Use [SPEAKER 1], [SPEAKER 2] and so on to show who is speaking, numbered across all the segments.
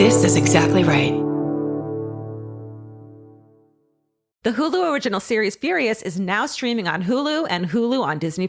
[SPEAKER 1] This is exactly right.
[SPEAKER 2] The Hulu original series Furious is now streaming on Hulu and Hulu on Disney+.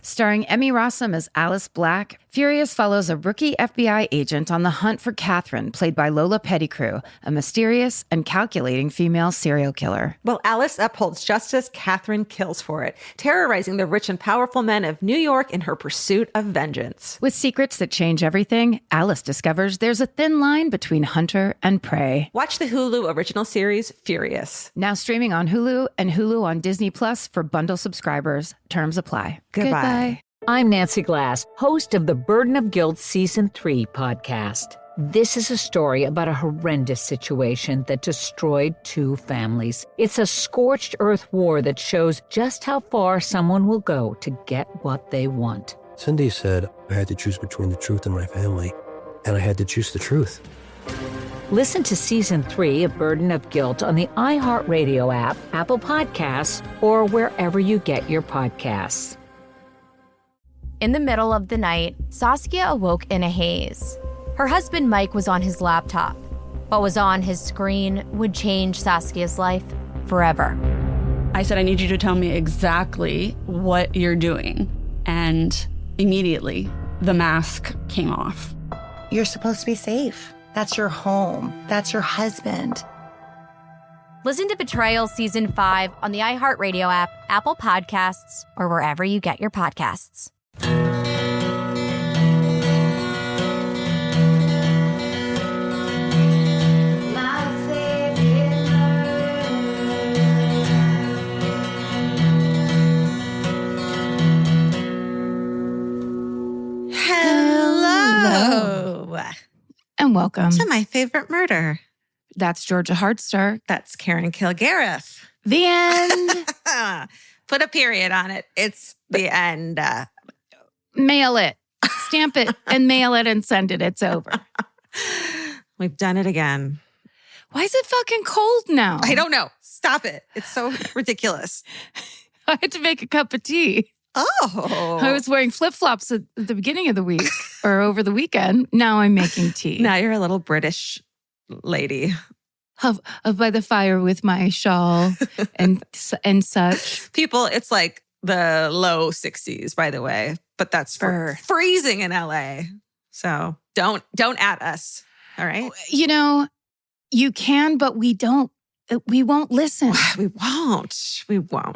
[SPEAKER 3] Starring Emmy Rossum as Alice Black, Furious follows a rookie FBI agent on the hunt for Catherine, played by Lola Pettigrew, a mysterious and calculating female serial killer.
[SPEAKER 2] While Alice upholds justice, Catherine kills for it, terrorizing the rich and powerful men of New York in her pursuit of vengeance.
[SPEAKER 3] With secrets that change everything, Alice discovers there's a thin line between hunter and prey.
[SPEAKER 2] Watch the Hulu original series Furious.
[SPEAKER 3] Now streaming on Hulu and Hulu on Disney Plus for bundle subscribers. Terms apply.
[SPEAKER 2] Goodbye.
[SPEAKER 4] I'm Nancy Glass, host of the Burden of Guilt Season 3 podcast. This is a story about a horrendous situation that destroyed 2 families. It's a scorched earth war that shows just how far someone will go to get what they want.
[SPEAKER 5] Cindy said I had to choose between the truth and my family, and I had to choose the truth.
[SPEAKER 4] Listen to Season 3 of Burden of Guilt on the iHeartRadio app, Apple Podcasts, or wherever you get your podcasts.
[SPEAKER 6] In the middle of the night, Saskia awoke in a haze. Her husband Mike was on his laptop. What was on his screen would change Saskia's life forever.
[SPEAKER 7] I said, I need you to tell me exactly what you're doing. And immediately, the mask came off.
[SPEAKER 8] You're supposed to be safe. That's your home. That's your husband.
[SPEAKER 6] Listen to Betrayal Season 5 on the iHeartRadio app, Apple Podcasts, or wherever you get your podcasts.
[SPEAKER 8] Hello.
[SPEAKER 3] And welcome
[SPEAKER 8] To My Favorite Murder.
[SPEAKER 3] That's Georgia Hardstark.
[SPEAKER 8] That's Karen Kilgariff.
[SPEAKER 3] The end.
[SPEAKER 8] Put a period on it. It's the end.
[SPEAKER 3] Mail it. Stamp it and mail it and send it. It's over.
[SPEAKER 8] We've done it again.
[SPEAKER 3] Why is it fucking cold now?
[SPEAKER 8] I don't know. Stop it. It's so ridiculous.
[SPEAKER 3] I had to make a cup of tea.
[SPEAKER 8] Oh.
[SPEAKER 3] I was wearing flip-flops at the beginning of the week or over the weekend. Now I'm making tea.
[SPEAKER 8] Now you're a little British lady.
[SPEAKER 3] Of by the fire with my shawl and such.
[SPEAKER 8] People, it's like the low 60s, by the way. But that's for freezing in LA. So don't at us. All right.
[SPEAKER 3] You know, you can, but we don't. We won't listen.
[SPEAKER 8] We won't.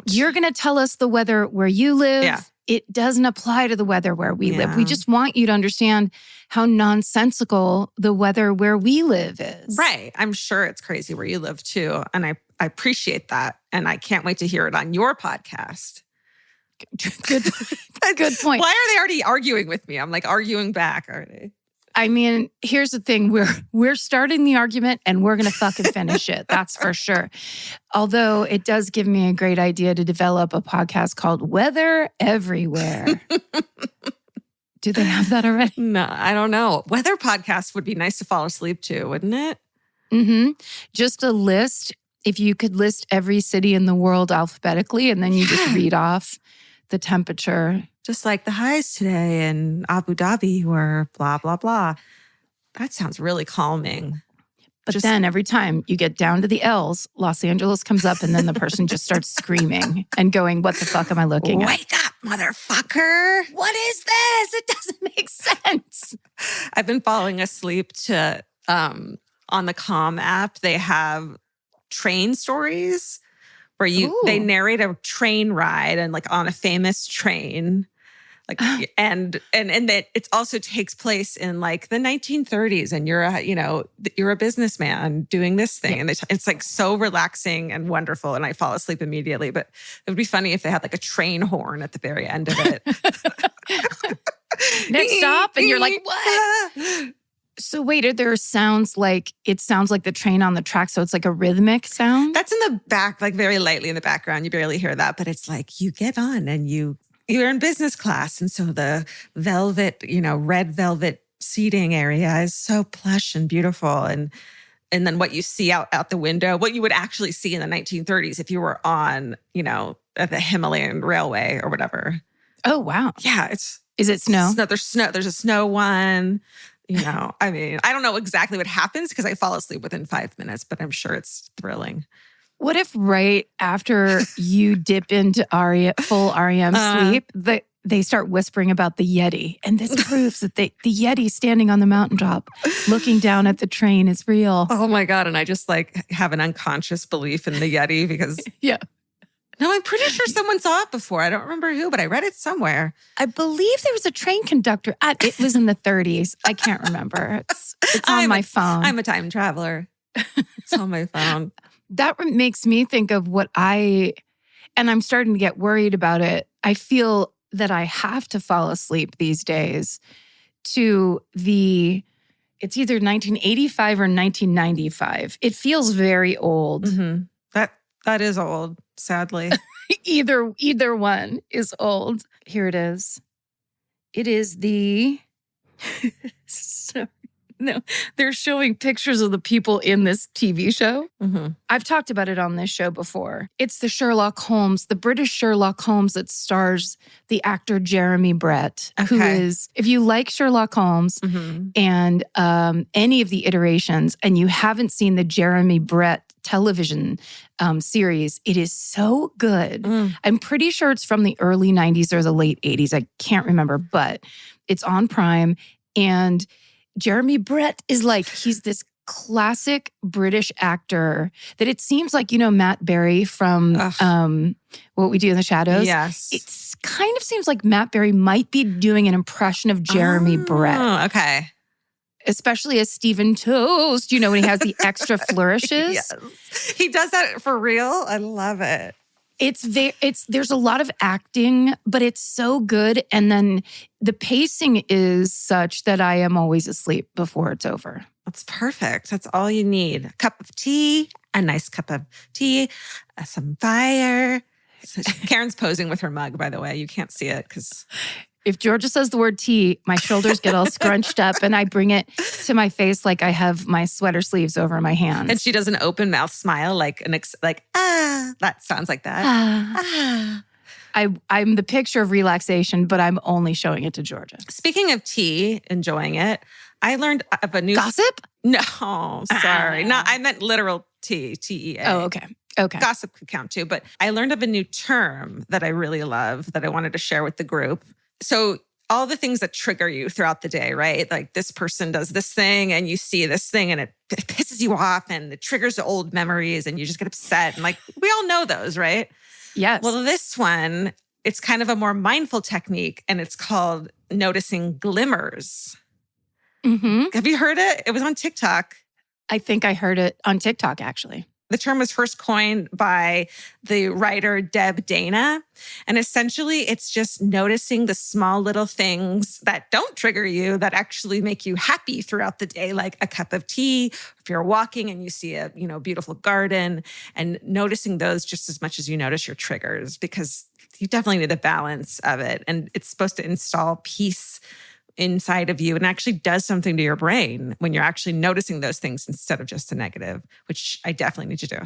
[SPEAKER 3] You're going to tell us the weather where you live.
[SPEAKER 8] Yeah.
[SPEAKER 3] It doesn't apply to the weather where we live. We just want you to understand how nonsensical the weather where we live is.
[SPEAKER 8] Right. I'm sure it's crazy where you live too. And I appreciate that. And I can't wait to hear it on your podcast.
[SPEAKER 3] Good point.
[SPEAKER 8] Why are they already arguing with me? I'm like arguing back already.
[SPEAKER 3] I mean, here's the thing. We're starting the argument and we're going to fucking finish it. That's for sure. Although it does give me a great idea to develop a podcast called Weather Everywhere. Do they have that already?
[SPEAKER 8] No, I don't know. Weather podcast would be nice to fall asleep to, wouldn't it?
[SPEAKER 3] Mm-hmm. Just a list. If you could list every city in the world alphabetically and then you just read off the temperature.
[SPEAKER 8] Just like the highs today in Abu Dhabi were blah, blah, blah. That sounds really calming.
[SPEAKER 3] But then every time you get down to the L's, Los Angeles comes up and then the person just starts screaming and going, what the fuck am I looking at?
[SPEAKER 8] Wake up, motherfucker.
[SPEAKER 3] What is this? It doesn't make sense.
[SPEAKER 8] I've been falling asleep to, on the Calm app, they have train stories where they narrate a train ride and like on a famous train. Like, and that it also takes place in like the 1930s and you're a businessman doing this thing. Yeah. And it's like so relaxing and wonderful. And I fall asleep immediately, but it would be funny if they had like a train horn at the very end of it.
[SPEAKER 3] Next stop. And you're like, what? So wait, are there sounds like, it sounds like the train on the track. So it's like a rhythmic sound?
[SPEAKER 8] That's in the back, like very lightly in the background. You barely hear that, but it's like you get on and you're in business class. And so the velvet, red velvet seating area is so plush and beautiful. And then what you see out the window, what you would actually see in the 1930s if you were on, at the Himalayan Railway or whatever.
[SPEAKER 3] Oh, wow.
[SPEAKER 8] Yeah.
[SPEAKER 3] Is it snow?
[SPEAKER 8] There's snow. There's a snow one. I mean, I don't know exactly what happens because I fall asleep within 5 minutes, but I'm sure it's thrilling.
[SPEAKER 3] What if right after you dip into full REM sleep, they start whispering about the Yeti? And this proves that the Yeti standing on the mountaintop looking down at the train is real.
[SPEAKER 8] Oh my God. And I just have an unconscious belief in the Yeti because
[SPEAKER 3] yeah.
[SPEAKER 8] No, I'm pretty sure someone saw it before. I don't remember who, but I read it somewhere.
[SPEAKER 3] I believe there was a train conductor. It was in the 30s. I can't remember. It's on my phone.
[SPEAKER 8] I'm a time traveler. It's on my phone.
[SPEAKER 3] That makes me think of and I'm starting to get worried about it. I feel that I have to fall asleep these days to it's either 1985 or 1995. It feels very old.
[SPEAKER 8] Mm-hmm. That is old, sadly.
[SPEAKER 3] Either one is old. Here it is. It is the... No, they're showing pictures of the people in this TV show.
[SPEAKER 8] Mm-hmm.
[SPEAKER 3] I've talked about it on this show before. It's the Sherlock Holmes, the British Sherlock Holmes that stars the actor Jeremy Brett, who is, if you like Sherlock Holmes and any of the iterations, and you haven't seen the Jeremy Brett television series, it is so good. I'm pretty sure it's from the early 90s or the late 80s. I can't remember, but it's on Prime. And Jeremy Brett is he's this classic British actor that it seems like, Matt Berry from What We Do in the Shadows.
[SPEAKER 8] Yes.
[SPEAKER 3] It kind of seems like Matt Berry might be doing an impression of Jeremy Brett.
[SPEAKER 8] Okay.
[SPEAKER 3] Especially as Stephen Toast, when he has the extra flourishes.
[SPEAKER 8] Yes. He does that for real. I love it.
[SPEAKER 3] There's a lot of acting, but it's so good. And then the pacing is such that I am always asleep before it's over.
[SPEAKER 8] That's perfect. That's all you need. A cup of tea, a nice cup of tea, some fire. Karen's posing with her mug, by the way. You can't see it because...
[SPEAKER 3] If Georgia says the word tea, my shoulders get all scrunched up and I bring it to my face like I have my sweater sleeves over my hands.
[SPEAKER 8] And she does an open mouth smile that sounds like that.
[SPEAKER 3] I'm the picture of relaxation, but I'm only showing it to Georgia.
[SPEAKER 8] Speaking of tea, enjoying it, I learned of a new...
[SPEAKER 3] Gossip?
[SPEAKER 8] No, sorry. No, I meant literal tea, T-E-A.
[SPEAKER 3] Oh, okay.
[SPEAKER 8] Gossip could count too, but I learned of a new term that I really love that I wanted to share with the group. So all the things that trigger you throughout the day, right? Like this person does this thing and you see this thing and it pisses you off and it triggers old memories and you just get upset. And we all know those, right?
[SPEAKER 3] Yes.
[SPEAKER 8] Well, this one, it's kind of a more mindful technique and it's called noticing glimmers.
[SPEAKER 3] Mm-hmm.
[SPEAKER 8] Have you heard it? It was on TikTok.
[SPEAKER 3] I think I heard it on TikTok, actually.
[SPEAKER 8] The term was first coined by the writer Deb Dana. And essentially, it's just noticing the small little things that don't trigger you, that actually make you happy throughout the day, like a cup of tea, if you're walking and you see a beautiful garden, and noticing those just as much as you notice your triggers, because you definitely need the balance of it. And it's supposed to install peace inside of you and actually does something to your brain when you're actually noticing those things instead of just the negative, which I definitely need to do.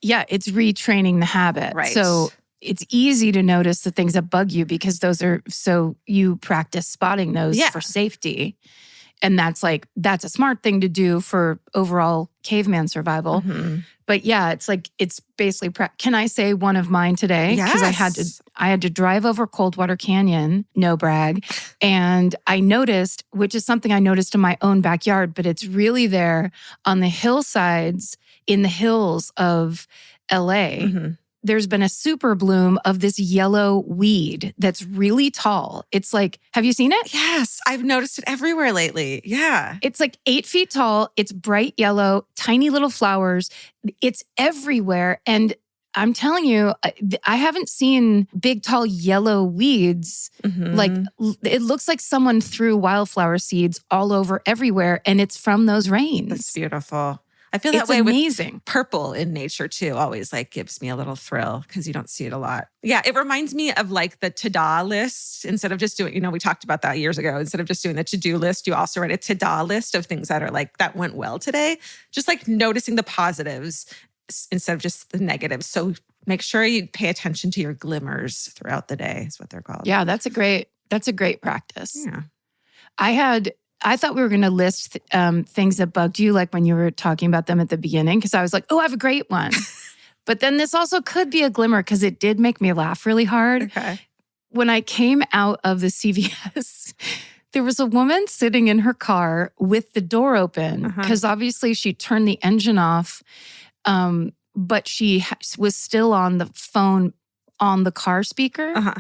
[SPEAKER 3] Yeah, it's retraining the habit.
[SPEAKER 8] Right.
[SPEAKER 3] So it's easy to notice the things that bug you because so you practice spotting those for safety. And that's a smart thing to do for overall caveman survival.
[SPEAKER 8] Mm-hmm.
[SPEAKER 3] But yeah, it's basically, can I say one of mine today?
[SPEAKER 8] Yes.
[SPEAKER 3] Because I had to drive over Coldwater Canyon, no brag. And I noticed, which is something I noticed in my own backyard, but it's really there on the hillsides in the hills of LA.
[SPEAKER 8] Mm-hmm.
[SPEAKER 3] There's been a super bloom of this yellow weed that's really tall. It's have you seen it?
[SPEAKER 8] Yes, I've noticed it everywhere lately. Yeah.
[SPEAKER 3] It's 8 feet tall. It's bright yellow, tiny little flowers. It's everywhere. And I'm telling you, I haven't seen big, tall yellow weeds.
[SPEAKER 8] Mm-hmm.
[SPEAKER 3] It looks like someone threw wildflower seeds all over everywhere. And it's from those rains.
[SPEAKER 8] That's beautiful. I feel that
[SPEAKER 3] it's
[SPEAKER 8] way
[SPEAKER 3] amazing.
[SPEAKER 8] With purple in nature too. Always gives me a little thrill because you don't see it a lot. Yeah, it reminds me of the to-do list. Instead of just doing, we talked about that years ago. Instead of just doing the to-do list, you also write a to-do list of things that are that went well today. Just noticing the positives instead of just the negatives. So make sure you pay attention to your glimmers throughout the day is what they're called.
[SPEAKER 3] Yeah, that's a great practice.
[SPEAKER 8] Yeah.
[SPEAKER 3] I had I thought we were going to list things that bugged you, like when you were talking about them at the beginning, because I was like, oh, I have a great one. But then this also could be a glimmer because it did make me laugh really hard.
[SPEAKER 2] Okay.
[SPEAKER 3] When I came out of the CVS, there was a woman sitting in her car with the door open because obviously she turned the engine off, but she was still on the phone on the car speaker.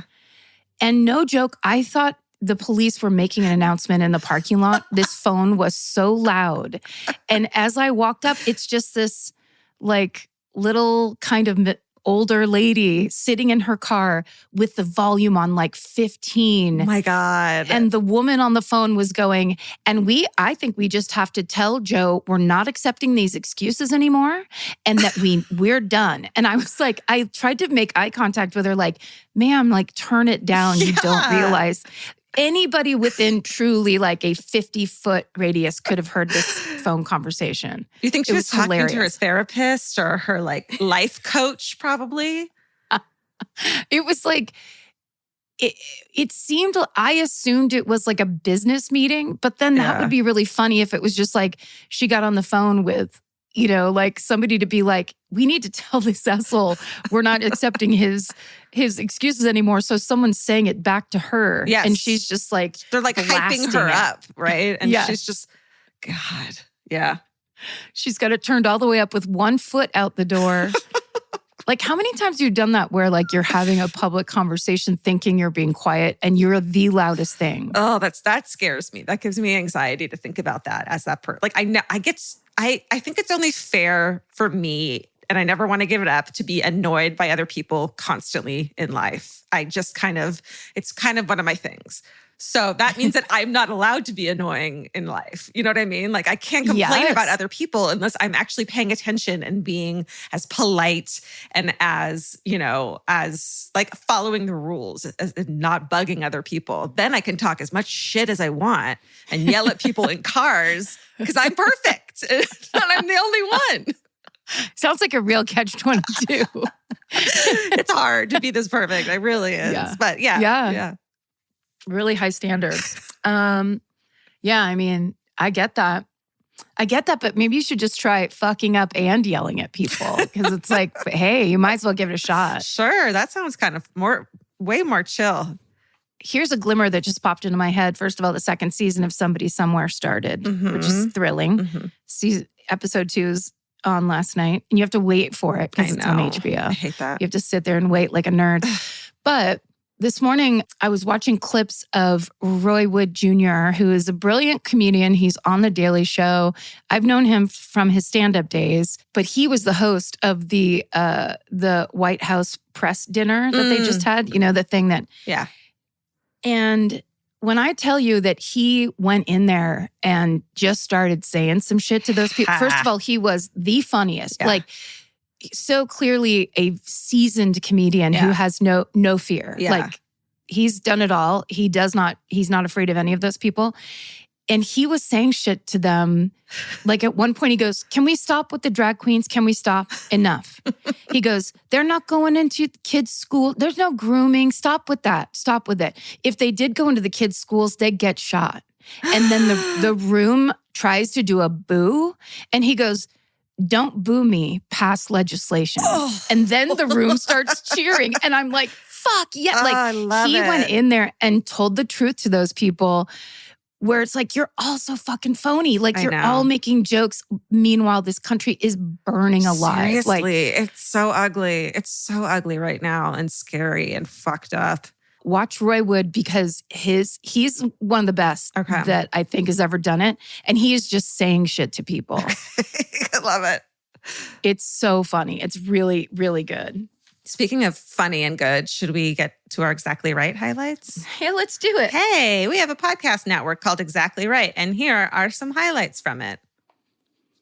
[SPEAKER 3] And no joke, I thought the police were making an announcement in the parking lot. This phone was so loud. And as I walked up, it's just this like little kind of older lady sitting in her car with the volume on like 15.
[SPEAKER 2] Oh my God.
[SPEAKER 3] And the woman on the phone was going, and I think we just have to tell Joe we're not accepting these excuses anymore and that we're done. And I was like, I tried to make eye contact with her like, ma'am, like turn it down. You don't realize. Anybody within truly like a 50-foot radius could have heard this phone conversation.
[SPEAKER 2] You think she was talking
[SPEAKER 3] hilarious.
[SPEAKER 2] to her therapist or her like life coach probably?
[SPEAKER 3] It was like, it seemed, I assumed it was like a business meeting, but then that would be really funny if it was just like she got on the phone with, you know, like somebody to be like, we need to tell this asshole we're not accepting his excuses anymore. So someone's saying it back to her.
[SPEAKER 2] Yes.
[SPEAKER 3] And she's just like,
[SPEAKER 2] they're like hyping her up, right? And she's just, God, yeah.
[SPEAKER 3] She's got it turned all the way up with one foot out the door. Like, how many times have you done that where like you're having a public conversation thinking you're being quiet and you're the loudest thing?
[SPEAKER 2] Oh, that scares me. That gives me anxiety to think about that as that like I think it's only fair for me, and I never want to give it up, to be annoyed by other people constantly in life. It's kind of one of my things. So that means that I'm not allowed to be annoying in life. You know what I mean? Like I can't complain about other people unless I'm actually paying attention and being as polite and as, you know, as like following the rules and not bugging other people. Then I can talk as much shit as I want and yell at people in cars because I'm perfect and I'm the only one.
[SPEAKER 3] Sounds like a real catch-22.
[SPEAKER 2] It's hard to be this perfect. It really is.
[SPEAKER 3] Yeah.
[SPEAKER 2] But yeah.
[SPEAKER 3] Really high standards. I mean, I get that, but maybe you should just try fucking up and yelling at people because it's like, hey, you might as well give it a shot.
[SPEAKER 2] Sure. That sounds kind of way more chill.
[SPEAKER 3] Here's a glimmer that just popped into my head. First of all, the second season of Somebody Somewhere started, which is thrilling. Episode 2 is on last night, and you have to wait for it because it's on HBO.
[SPEAKER 2] I hate that.
[SPEAKER 3] You have to sit there and wait like a nerd. But this morning, I was watching clips of Roy Wood Jr., who is a brilliant comedian. He's on The Daily Show. I've known him from his stand-up days, but he was the host of the White House press dinner that they just had. You know, the thing that...
[SPEAKER 2] Yeah.
[SPEAKER 3] And when I tell you that he went in there and just started saying some shit to those people, first of all, he was the funniest. Yeah. Like, so clearly a seasoned comedian who has no fear.
[SPEAKER 2] Yeah.
[SPEAKER 3] Like he's done it all. He's not afraid of any of those people. And he was saying shit to them. Like at one point he goes, can we stop with the drag queens? Can we stop? Enough. He goes, they're not going into kids' school. There's no grooming. Stop with that. Stop with it. If they did go into the kids' schools, they'd get shot. And then the room tries to do a boo. And he goes, don't boo me, pass legislation. And then the room starts cheering. And I'm like, fuck, yeah. Like he went in there and told the truth to those people where it's like, you're all so fucking phony. Like you're all making jokes. Meanwhile, this country is burning alive.
[SPEAKER 2] Seriously, it's so ugly. It's so ugly right now and scary and fucked up.
[SPEAKER 3] Watch Roy Wood because he's one of the best that I think has ever done it. And he is just saying shit to people.
[SPEAKER 2] I love it.
[SPEAKER 3] It's so funny. It's really, really good.
[SPEAKER 2] Speaking of funny and good, should we get to our Exactly Right highlights?
[SPEAKER 3] Hey, let's do it.
[SPEAKER 2] Hey, we have a podcast network called Exactly Right, and here are some highlights from it.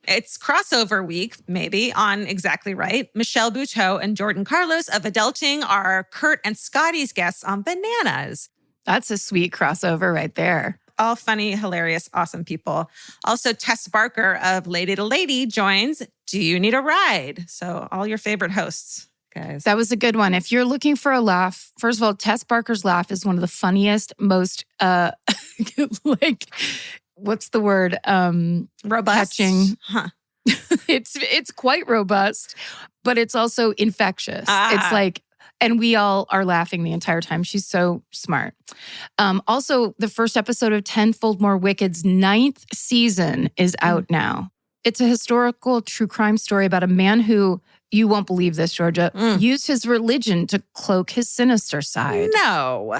[SPEAKER 2] It's crossover week, maybe, on Exactly Right. Michelle Buteau and Jordan Carlos of Adulting are Kurt and Scotty's guests on Bananas.
[SPEAKER 3] That's a sweet crossover right there.
[SPEAKER 2] All funny, hilarious, awesome people. Also, Tess Barker of Lady to Lady joins Do You Need a Ride? So all your favorite hosts, guys.
[SPEAKER 3] That was a good one. If you're looking for a laugh, first of all, Tess Barker's laugh is one of the funniest, most what's the word?
[SPEAKER 2] Robust.
[SPEAKER 3] Catching.
[SPEAKER 2] Huh.
[SPEAKER 3] It's quite robust, but it's also infectious. It's like, and we all are laughing the entire time. She's so smart. Also, the first episode of Tenfold More Wicked's 9th season is out now. It's a historical true crime story about a man who, you won't believe this, Georgia, used his religion to cloak his sinister side.
[SPEAKER 2] No.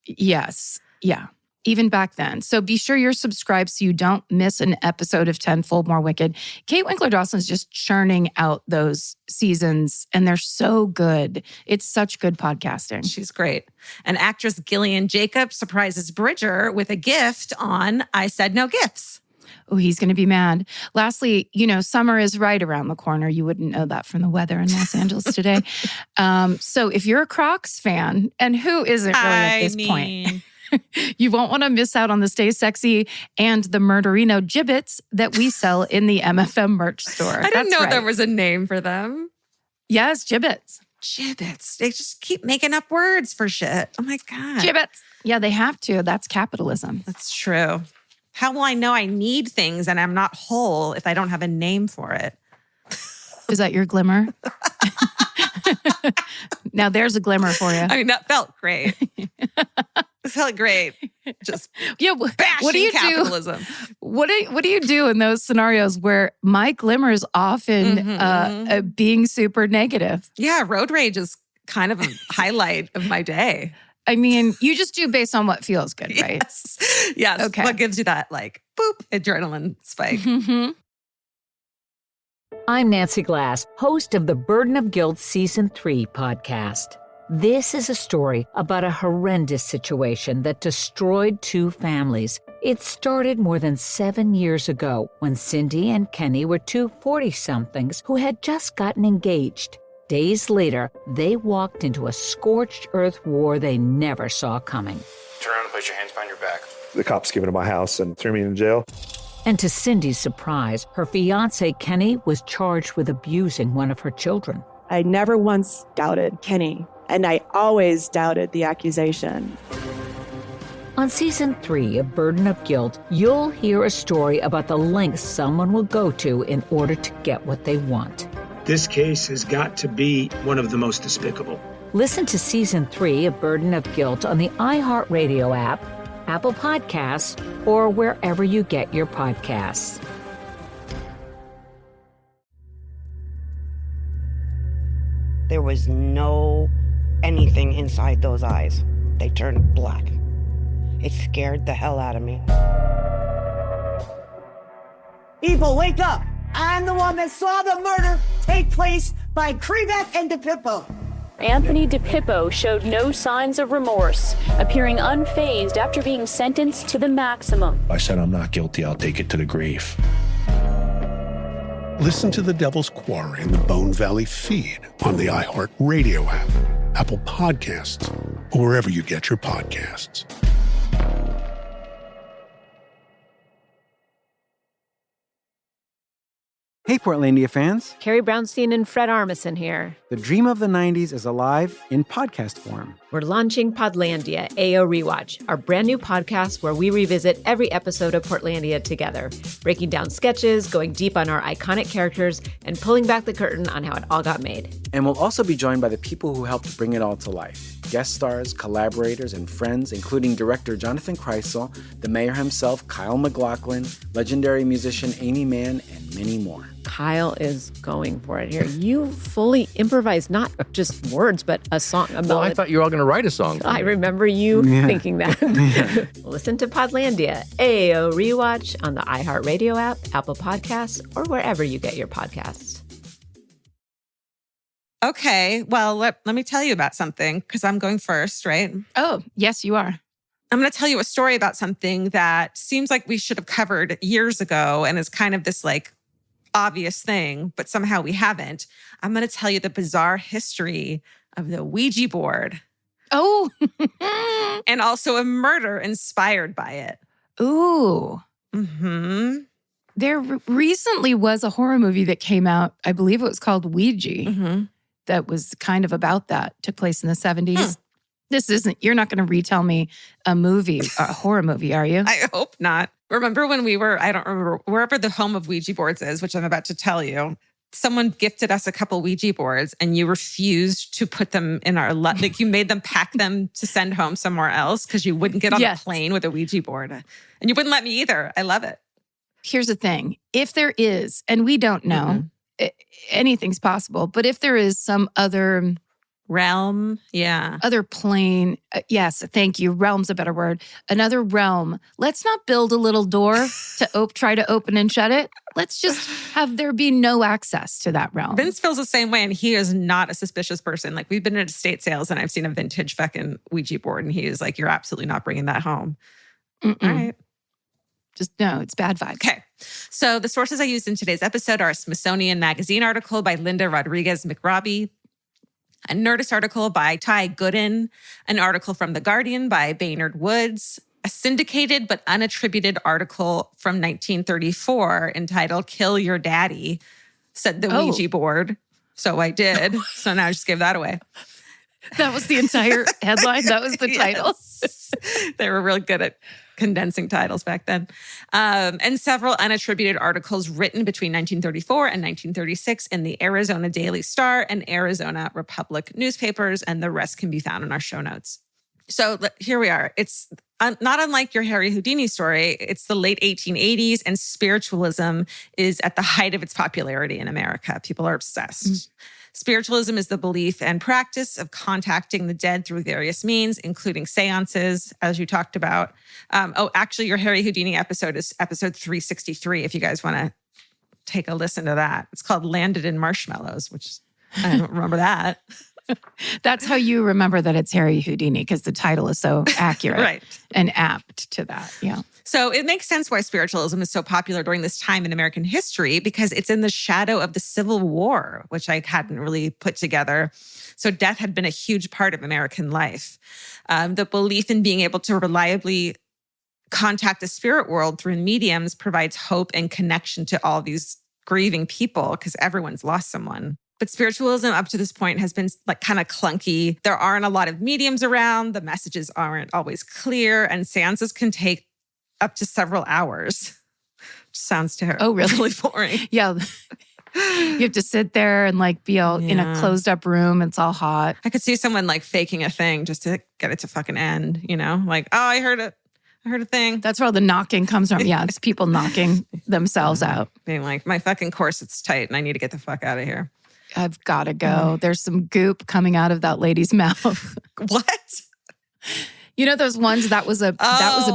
[SPEAKER 3] Yes. Yeah. Even back then. So be sure you're subscribed so you don't miss an episode of Tenfold More Wicked. Kate Winkler-Dawson's just churning out those seasons, and they're so good. It's such good podcasting.
[SPEAKER 2] She's great. And actress Gillian Jacobs surprises Bridger with a gift on I Said No Gifts.
[SPEAKER 3] Oh, he's going to be mad. Lastly, summer is right around the corner. You wouldn't know that from the weather in Los Angeles today. So if you're a Crocs fan, and who isn't really at this point? You won't want to miss out on the Stay Sexy and the Murderino gibbets that we sell in the MFM merch store.
[SPEAKER 2] I didn't know there was a name for them.
[SPEAKER 3] Yes, gibbets.
[SPEAKER 2] Gibbets. They just keep making up words for shit. Oh my God.
[SPEAKER 3] Gibbets. Yeah, they have to. That's capitalism.
[SPEAKER 2] That's true. How will I know I need things and I'm not whole if I don't have a name for it?
[SPEAKER 3] Is that your glimmer? Now there's a glimmer for you.
[SPEAKER 2] I mean, that felt great. It felt great. Just bashing
[SPEAKER 3] what do you
[SPEAKER 2] capitalism.
[SPEAKER 3] What do you do in those scenarios where my glimmer is often being super negative?
[SPEAKER 2] Yeah, road rage is kind of a highlight of my day.
[SPEAKER 3] I mean, you just do based on what feels good, right?
[SPEAKER 2] Yes.
[SPEAKER 3] Okay.
[SPEAKER 2] What gives you that boop adrenaline spike?
[SPEAKER 4] I'm Nancy Glass, host of the Burden of Guilt Season 3 podcast. This is a story about a horrendous situation that destroyed 2 families. It started more than 7 years ago when Cindy and Kenny were 2 40-somethings who had just gotten engaged. Days later, they walked into a scorched earth war they never saw coming.
[SPEAKER 1] Turn around and place your hands behind your back.
[SPEAKER 9] The cops came into my house and threw me in jail.
[SPEAKER 4] And to Cindy's surprise, her fiancé Kenny was charged with abusing one of her children.
[SPEAKER 10] I never once doubted Kenny, and I always doubted the accusation.
[SPEAKER 4] On Season 3 of Burden of Guilt, you'll hear a story about the lengths someone will go to in order to get what they want.
[SPEAKER 11] This case has got to be one of the most despicable.
[SPEAKER 4] Listen to Season 3 of Burden of Guilt on the iHeartRadio app, Apple Podcasts, or wherever you get your podcasts.
[SPEAKER 12] There was no anything inside those eyes. They turned black. It scared the hell out of me.
[SPEAKER 13] People, wake up! I'm the one that saw the murder take place by Krivak and DePippo.
[SPEAKER 14] Anthony DePippo showed no signs of remorse, appearing unfazed after being sentenced to the maximum.
[SPEAKER 15] I said, I'm not guilty. I'll take it to the grave.
[SPEAKER 16] Listen to The Devil's Quarry in the Bone Valley feed on the iHeartRadio app, Apple Podcasts, or wherever you get your podcasts.
[SPEAKER 17] Hey, Portlandia fans.
[SPEAKER 18] Carrie Brownstein and Fred Armisen here.
[SPEAKER 17] The dream of the 90s is alive in podcast form.
[SPEAKER 18] We're launching Podlandia, AO Rewatch, our brand new podcast where we revisit every episode of Portlandia together, breaking down sketches, going deep on our iconic characters, and pulling back the curtain on how it all got made.
[SPEAKER 17] And we'll also be joined by the people who helped bring it all to life. Guest stars, collaborators, and friends, including director Jonathan Kreisel, the mayor himself, Kyle MacLachlan, legendary musician Amy Mann, and many more.
[SPEAKER 18] Kyle is going for it here. You fully improvised not just words, but a song.
[SPEAKER 19] Well, I thought you were all going to write a song.
[SPEAKER 18] I remember you thinking that. Listen to Podlandia, AO Rewatch on the iHeartRadio app, Apple Podcasts, or wherever you get your podcasts.
[SPEAKER 2] Okay, well, let me tell you about something because I'm going first, right?
[SPEAKER 3] Oh, yes, you are.
[SPEAKER 2] I'm going to tell you a story about something that seems like we should have covered years ago and is kind of this obvious thing, but somehow we haven't. I'm going to tell you the bizarre history of the Ouija board.
[SPEAKER 3] Oh.
[SPEAKER 2] And also a murder inspired by it.
[SPEAKER 3] Ooh.
[SPEAKER 2] Mm-hmm.
[SPEAKER 3] There recently was a horror movie that came out. I believe it was called Ouija.
[SPEAKER 2] Mm-hmm.
[SPEAKER 3] That was kind of about that. Took place in the 70s. You're not going to retell me a horror movie, are you?
[SPEAKER 2] I hope not.
[SPEAKER 8] Remember when we were, I don't remember, wherever the home of Ouija boards is, which I'm about to tell you, someone gifted us a couple Ouija boards and you refused to put them in our, like you made them pack them to send home somewhere else because you wouldn't get on a plane with a Ouija board. And you wouldn't let me either. I love it.
[SPEAKER 3] Here's the thing. If there is, and we don't know, anything's possible, but if there is some other
[SPEAKER 8] realm,
[SPEAKER 3] other plane, yes, thank you. Realm's a better word. Another realm. Let's not build a little door to try to open and shut it. Let's just have there be no access to that realm.
[SPEAKER 8] Vince feels the same way, and he is not a suspicious person. Like, we've been at estate sales, and I've seen a vintage fucking Ouija board, and he is like, you're absolutely not bringing that home. All right.
[SPEAKER 3] Just no, it's bad vibes.
[SPEAKER 8] Okay. So the sources I used in today's episode are a Smithsonian Magazine article by Linda Rodriguez McRobbie, a Nerdist article by Ty Gooden, an article from The Guardian by Baynard Woods, a syndicated but unattributed article from 1934 entitled Kill Your Daddy, said the Ouija board. So I did. So now I just gave that away.
[SPEAKER 3] That was the entire headline? That was the title?
[SPEAKER 8] They were real good at condensing titles back then. And several unattributed articles written between 1934 and 1936 in the Arizona Daily Star and Arizona Republic newspapers, and the rest can be found in our show notes. So here we are. It's not unlike your Harry Houdini story. It's the late 1880s, and spiritualism is at the height of its popularity in America. People are obsessed. Spiritualism is the belief and practice of contacting the dead through various means, including seances, as you talked about. Actually, your Harry Houdini episode is episode 363, if you guys want to take a listen to that. It's called Landed in Marshmallows, which I don't remember that.
[SPEAKER 3] That's how you remember that it's Harry Houdini, because the title is so accurate and apt to that. Yeah.
[SPEAKER 8] So it makes sense why spiritualism is so popular during this time in American history, because it's in the shadow of the Civil War, which I hadn't really put together. So death had been a huge part of American life. The belief in being able to reliably contact the spirit world through mediums provides hope and connection to all these grieving people, because everyone's lost someone. But spiritualism up to this point has been like kind of clunky. There aren't a lot of mediums around. The messages aren't always clear, and seances can take up to several hours. Sounds terrible.
[SPEAKER 3] Oh, really?
[SPEAKER 8] Really boring.
[SPEAKER 3] Yeah. You have to sit there and like be all in a closed up room. It's all hot.
[SPEAKER 8] I could see someone like faking a thing just to get it to fucking end, you know? Like, oh, I heard it. I heard a thing.
[SPEAKER 3] That's where all the knocking comes from. Yeah, it's people knocking themselves out.
[SPEAKER 8] Being like, my fucking corset's tight and I need to get the fuck out of here.
[SPEAKER 3] I've got to go. There's some goop coming out of that lady's mouth.
[SPEAKER 8] What?
[SPEAKER 3] You know those ones that was a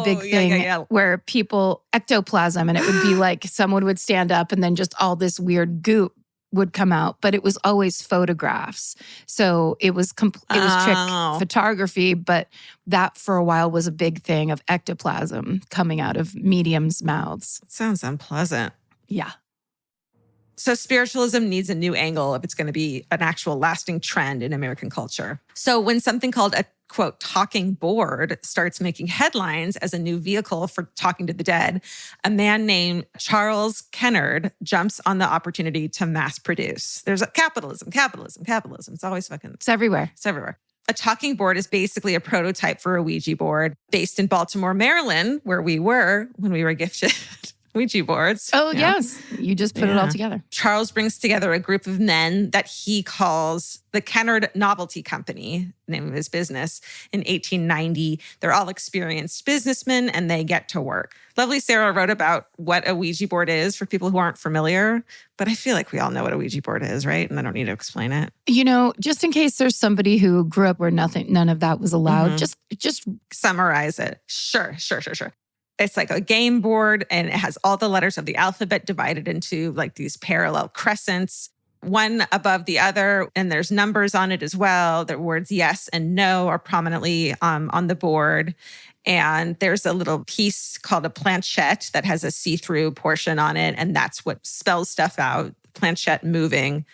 [SPEAKER 3] big thing where people ectoplasm, and it would be like someone would stand up and then just all this weird goop would come out, but it was always photographs. So it was trick photography, but that for a while was a big thing of ectoplasm coming out of mediums' mouths.
[SPEAKER 8] It sounds unpleasant.
[SPEAKER 3] Yeah.
[SPEAKER 8] So spiritualism needs a new angle if it's going to be an actual lasting trend in American culture. So when something called a, quote, talking board starts making headlines as a new vehicle for talking to the dead, a man named Charles Kennard jumps on the opportunity to mass produce. There's a capitalism. It's always fucking...
[SPEAKER 3] It's everywhere.
[SPEAKER 8] A talking board is basically a prototype for a Ouija board based in Baltimore, Maryland, where we were when we were gifted Ouija boards.
[SPEAKER 3] Oh, yes. You just put it all together.
[SPEAKER 8] Charles brings together a group of men that he calls the Kennard Novelty Company, the name of his business, in 1890. They're all experienced businessmen, and they get to work. Lovely Sarah wrote about what a Ouija board is for people who aren't familiar, but I feel like we all know what a Ouija board is, right? And I don't need to explain it.
[SPEAKER 3] You know, just in case there's somebody who grew up where none of that was allowed, just
[SPEAKER 8] summarize it. Sure. It's like a game board, and it has all the letters of the alphabet divided into like these parallel crescents, one above the other, and there's numbers on it as well. The words yes and no are prominently on the board. And there's a little piece called a planchette that has a see-through portion on it, and that's what spells stuff out. Planchette moving,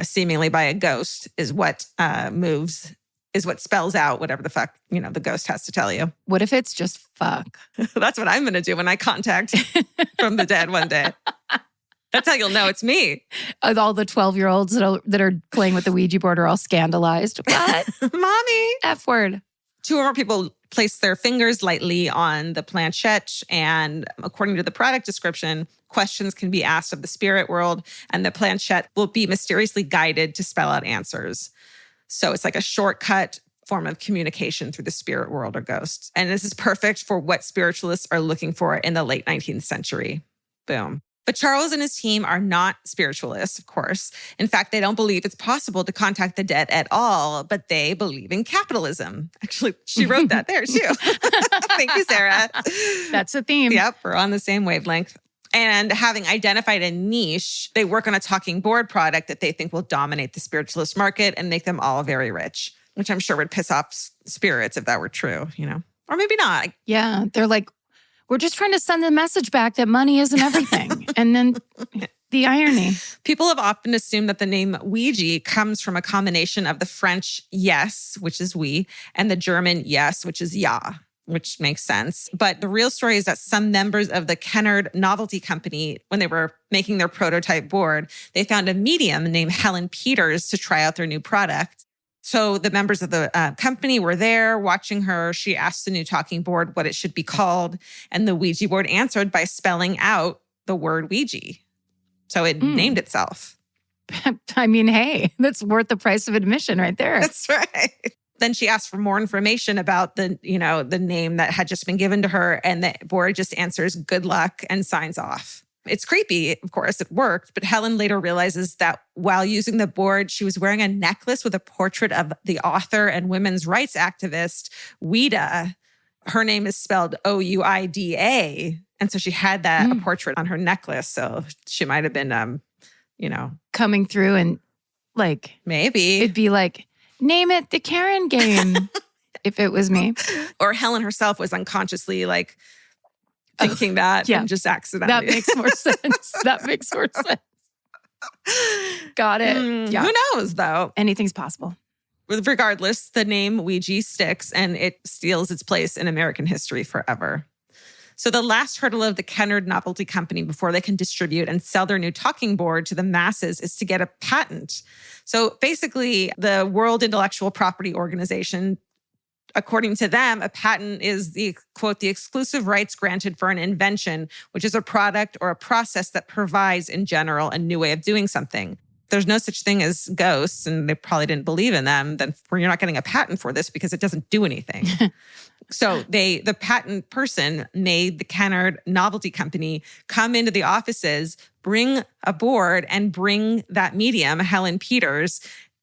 [SPEAKER 8] seemingly by a ghost is what moves, is what spells out whatever the fuck, the ghost has to tell you.
[SPEAKER 3] What if it's just fuck?
[SPEAKER 8] That's what I'm going to do when I contact from the dead one day. That's how you'll know it's me.
[SPEAKER 3] All the 12-year-olds that are playing with the Ouija board are all scandalized. What?
[SPEAKER 8] Mommy.
[SPEAKER 3] F word.
[SPEAKER 8] 2 or more people place their fingers lightly on the planchette, and according to the product description, questions can be asked of the spirit world, and the planchette will be mysteriously guided to spell out answers. So it's like a shortcut form of communication through the spirit world or ghosts. And this is perfect for what spiritualists are looking for in the late 19th century. Boom. But Charles and his team are not spiritualists, of course. In fact, they don't believe it's possible to contact the dead at all, but they believe in capitalism. Actually, she wrote that there too. Thank you, Sarah.
[SPEAKER 3] That's a theme.
[SPEAKER 8] Yep, we're on the same wavelength. And having identified a niche, they work on a talking board product that they think will dominate the spiritualist market and make them all very rich, which I'm sure would piss off spirits if that were true, or maybe not.
[SPEAKER 3] Yeah, they're like, we're just trying to send the message back that money isn't everything. And then the irony.
[SPEAKER 8] People have often assumed that the name Ouija comes from a combination of the French yes, which is we, and the German yes, which is ja, which makes sense. But the real story is that some members of the Kennard Novelty Company, when they were making their prototype board, they found a medium named Helen Peters to try out their new product. So the members of the company were there watching her. She asked the new talking board what it should be called. And the Ouija board answered by spelling out the word Ouija. So it named itself.
[SPEAKER 3] I mean, hey, that's worth the price of admission right there.
[SPEAKER 8] That's right. Then she asked for more information about the name that had just been given to her. And the board just answers good luck and signs off. It's creepy, of course, it worked, but Helen later realizes that while using the board, she was wearing a necklace with a portrait of the author and women's rights activist, Ouida. Her name is spelled Ouida. And so she had that a portrait on her necklace. So she might have been,
[SPEAKER 3] coming through and like,
[SPEAKER 8] maybe
[SPEAKER 3] it'd be like, name it the Karen game if it was me.
[SPEAKER 8] Or Helen herself was unconsciously like, thinking that and just accidentally.
[SPEAKER 3] That makes more sense. That makes more sense. Got it.
[SPEAKER 8] Who knows, though?
[SPEAKER 3] Anything's possible.
[SPEAKER 8] Regardless, the name Ouija sticks and it steals its place in American history forever. So the last hurdle of the Kennard Novelty Company before they can distribute and sell their new talking board to the masses is to get a patent. So basically, the World Intellectual Property Organization, according to them, a patent is the, quote, the exclusive rights granted for an invention, which is a product or a process that provides, in general, a new way of doing something. There's no such thing as ghosts, and they probably didn't believe in them, then you're not getting a patent for this because it doesn't do anything. So the patent person made the Kennard Novelty Company come into the offices, bring a board, and bring that medium, Helen Peters,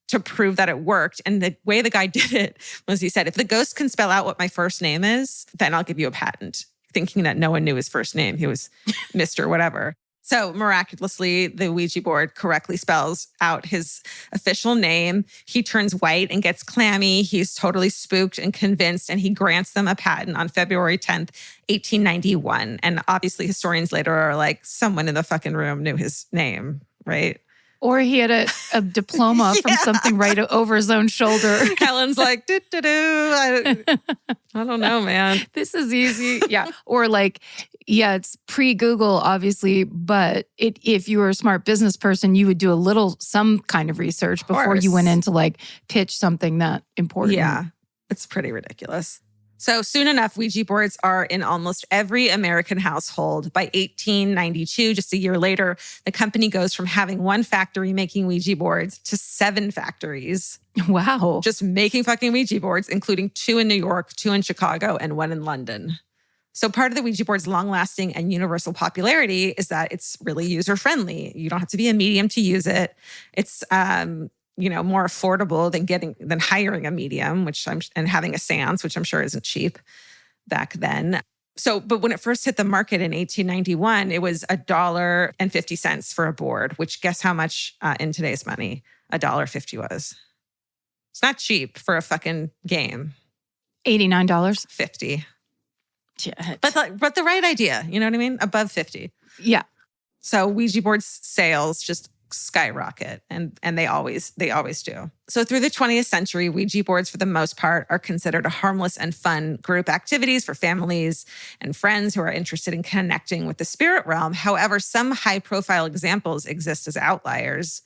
[SPEAKER 8] to prove that it worked. And the way the guy did it was he said, if the ghost can spell out what my first name is, then I'll give you a patent, thinking that no one knew his first name. He was Mr. whatever. So miraculously, the Ouija board correctly spells out his official name. He turns white and gets clammy. He's totally spooked and convinced, and he grants them a patent on February 10th, 1891. And obviously historians later are like, someone in the fucking room knew his name, right?
[SPEAKER 3] Or he had a diploma from something right over his own shoulder.
[SPEAKER 8] Helen's like, I don't know, man.
[SPEAKER 3] This is easy. Yeah. Or like, yeah, it's pre-Google, obviously, but if you were a smart business person, you would do some kind of research before you went in to like pitch something that important.
[SPEAKER 8] Yeah, it's pretty ridiculous. So soon enough, Ouija boards are in almost every American household. By 1892, just a year later, the company goes from having one factory making Ouija boards to 7 factories.
[SPEAKER 3] Wow.
[SPEAKER 8] Just making fucking Ouija boards, including 2 in New York, 2 in Chicago, and 1 in London. So part of the Ouija board's long-lasting and universal popularity is that it's really user-friendly. You don't have to be a medium to use it. It's more affordable than hiring a medium, and having a seance, which I'm sure isn't cheap back then. So, but when it first hit the market in 1891, it was $1.50 for a board, which guess how much in today's money $1.50 was. It's not cheap for a fucking game.
[SPEAKER 3] $89.
[SPEAKER 8] $50. Yeah. But the right idea, you know what I mean? Above $50.
[SPEAKER 3] Yeah.
[SPEAKER 8] So Ouija board sales just
[SPEAKER 2] skyrocket, and they always do. So through the 20th century, Ouija boards, for the most part, are considered a harmless and fun group activities for families and friends who are interested in connecting with the spirit realm. However, some high-profile examples exist as outliers.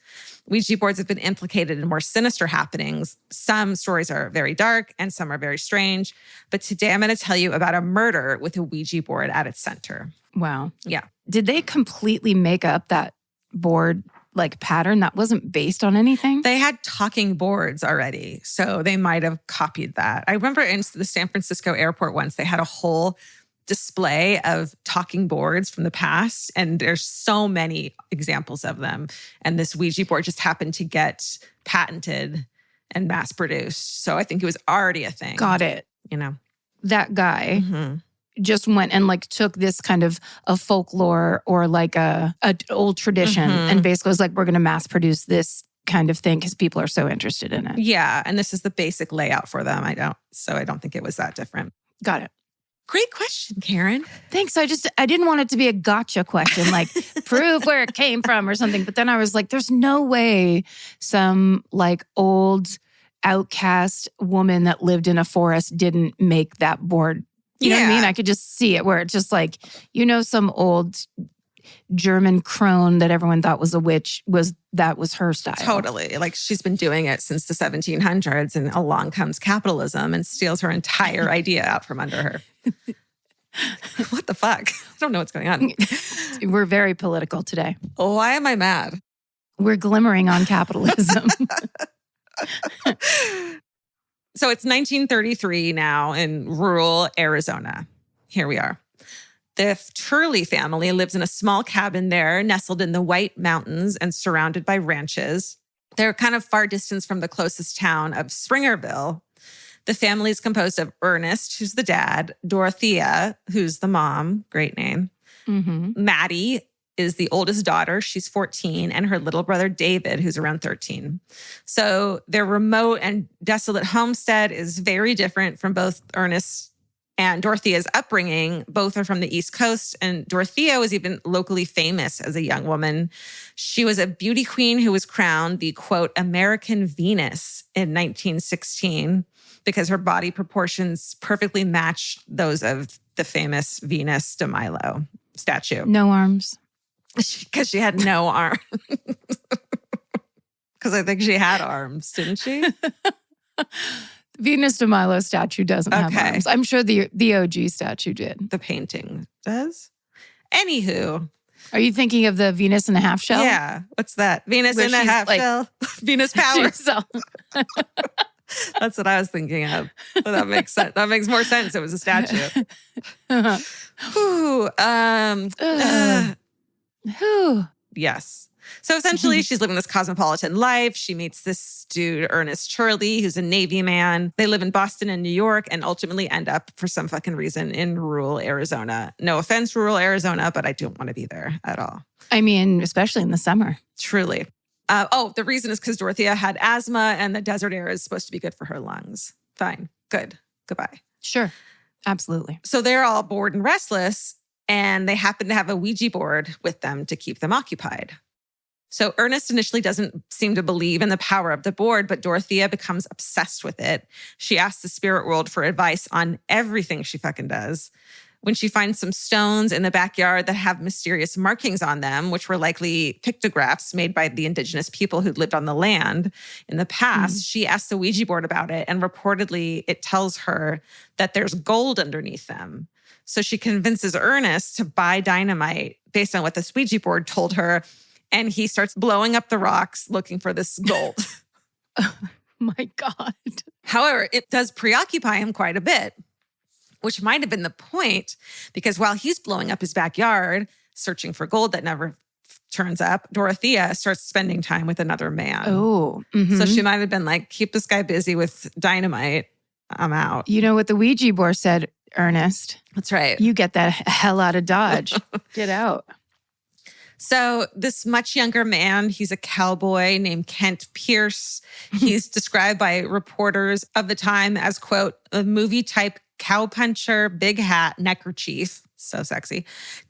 [SPEAKER 2] Ouija boards have been implicated in more sinister happenings. Some stories are very dark and some are very strange. But today I'm going to tell you about a murder with a Ouija board at its center.
[SPEAKER 3] Wow.
[SPEAKER 2] Yeah.
[SPEAKER 3] Did they completely make up that board pattern that wasn't based on anything?
[SPEAKER 2] They had talking boards already, so they might have copied that. I remember in the San Francisco airport once, they had a whole display of talking boards from the past, and there's so many examples of them. And this Ouija board just happened to get patented and mass produced. So I think it was already a thing.
[SPEAKER 3] Got it. That guy just went and took this kind of a folklore or a old tradition and basically was like, we're going to mass produce this kind of thing because people are so interested in it.
[SPEAKER 2] Yeah. And this is the basic layout for them. I don't think it was that different.
[SPEAKER 3] Got it.
[SPEAKER 2] Great question, Karen.
[SPEAKER 3] Thanks. I didn't want it to be a gotcha question, prove where it came from or something. But then I was like, there's no way some old outcast woman that lived in a forest didn't make that board. You know what I mean? I could just see it where it's just some old German crone that everyone thought was a witch was her style.
[SPEAKER 2] Totally. She's been doing it since the 1700s, and along comes capitalism and steals her entire idea out from under her. What the fuck? I don't know what's going on.
[SPEAKER 3] We're very political today.
[SPEAKER 2] Why am I mad?
[SPEAKER 3] We're glimmering on capitalism.
[SPEAKER 2] So it's 1933 now in rural Arizona. Here we are. The Turley family lives in a small cabin there, nestled in the White Mountains and surrounded by ranches. They're kind of far distance from the closest town of Springerville. The family is composed of Ernest, who's the dad, Dorothea, who's the mom, great name. Maddie is the oldest daughter. She's 14, and her little brother, David, who's around 13. So their remote and desolate homestead is very different from both Ernest and Dorothea's upbringing. Both are from the East Coast, and Dorothea was even locally famous as a young woman. She was a beauty queen who was crowned the, quote, American Venus in 1916 because her body proportions perfectly matched those of the famous Venus de Milo statue.
[SPEAKER 3] No arms.
[SPEAKER 2] Because she had no arms. Because I think she had arms, didn't she?
[SPEAKER 3] Venus de Milo statue doesn't have arms. I'm sure the OG statue did.
[SPEAKER 2] The painting does. Anywho.
[SPEAKER 3] Are you thinking of the Venus in a half shell?
[SPEAKER 2] Yeah. What's that? Venus in a half shell? Venus power. That's what I was thinking of. Well, that makes sense. That makes more sense. It was a statue. Yes. So essentially, she's living this cosmopolitan life. She meets this dude, Ernest Turley, who's a Navy man. They live in Boston and New York and ultimately end up, for some fucking reason, in rural Arizona. No offense, rural Arizona, but I don't want to be there at all.
[SPEAKER 3] I mean, especially in the summer.
[SPEAKER 2] Truly. The reason is because Dorothea had asthma and the desert air is supposed to be good for her lungs. Fine. Good. Goodbye.
[SPEAKER 3] Sure. Absolutely.
[SPEAKER 2] So they're all bored and restless, and they happen to have a Ouija board with them to keep them occupied. So Ernest initially doesn't seem to believe in the power of the board, but Dorothea becomes obsessed with it. She asks the spirit world for advice on everything she fucking does. When she finds some stones in the backyard that have mysterious markings on them, which were likely pictographs made by the indigenous people who'd lived on the land in the past, she asks the Ouija board about it, and reportedly it tells her that there's gold underneath them. So she convinces Ernest to buy dynamite based on what this Ouija board told her, and he starts blowing up the rocks looking for this gold.
[SPEAKER 3] Oh my God.
[SPEAKER 2] However, it does preoccupy him quite a bit, which might have been the point, because while he's blowing up his backyard, searching for gold that never turns up, Dorothea starts spending time with another man.
[SPEAKER 3] Oh.
[SPEAKER 2] So she might have been like, keep this guy busy with dynamite. I'm out.
[SPEAKER 3] You know what the Ouija board said, Ernest?
[SPEAKER 2] That's right.
[SPEAKER 3] You get that hell out of Dodge. Get out.
[SPEAKER 2] So this much younger man, he's a cowboy named Kent Pierce. He's described by reporters of the time as, quote, a movie-type
[SPEAKER 8] cowpuncher, big hat, neckerchief, so sexy,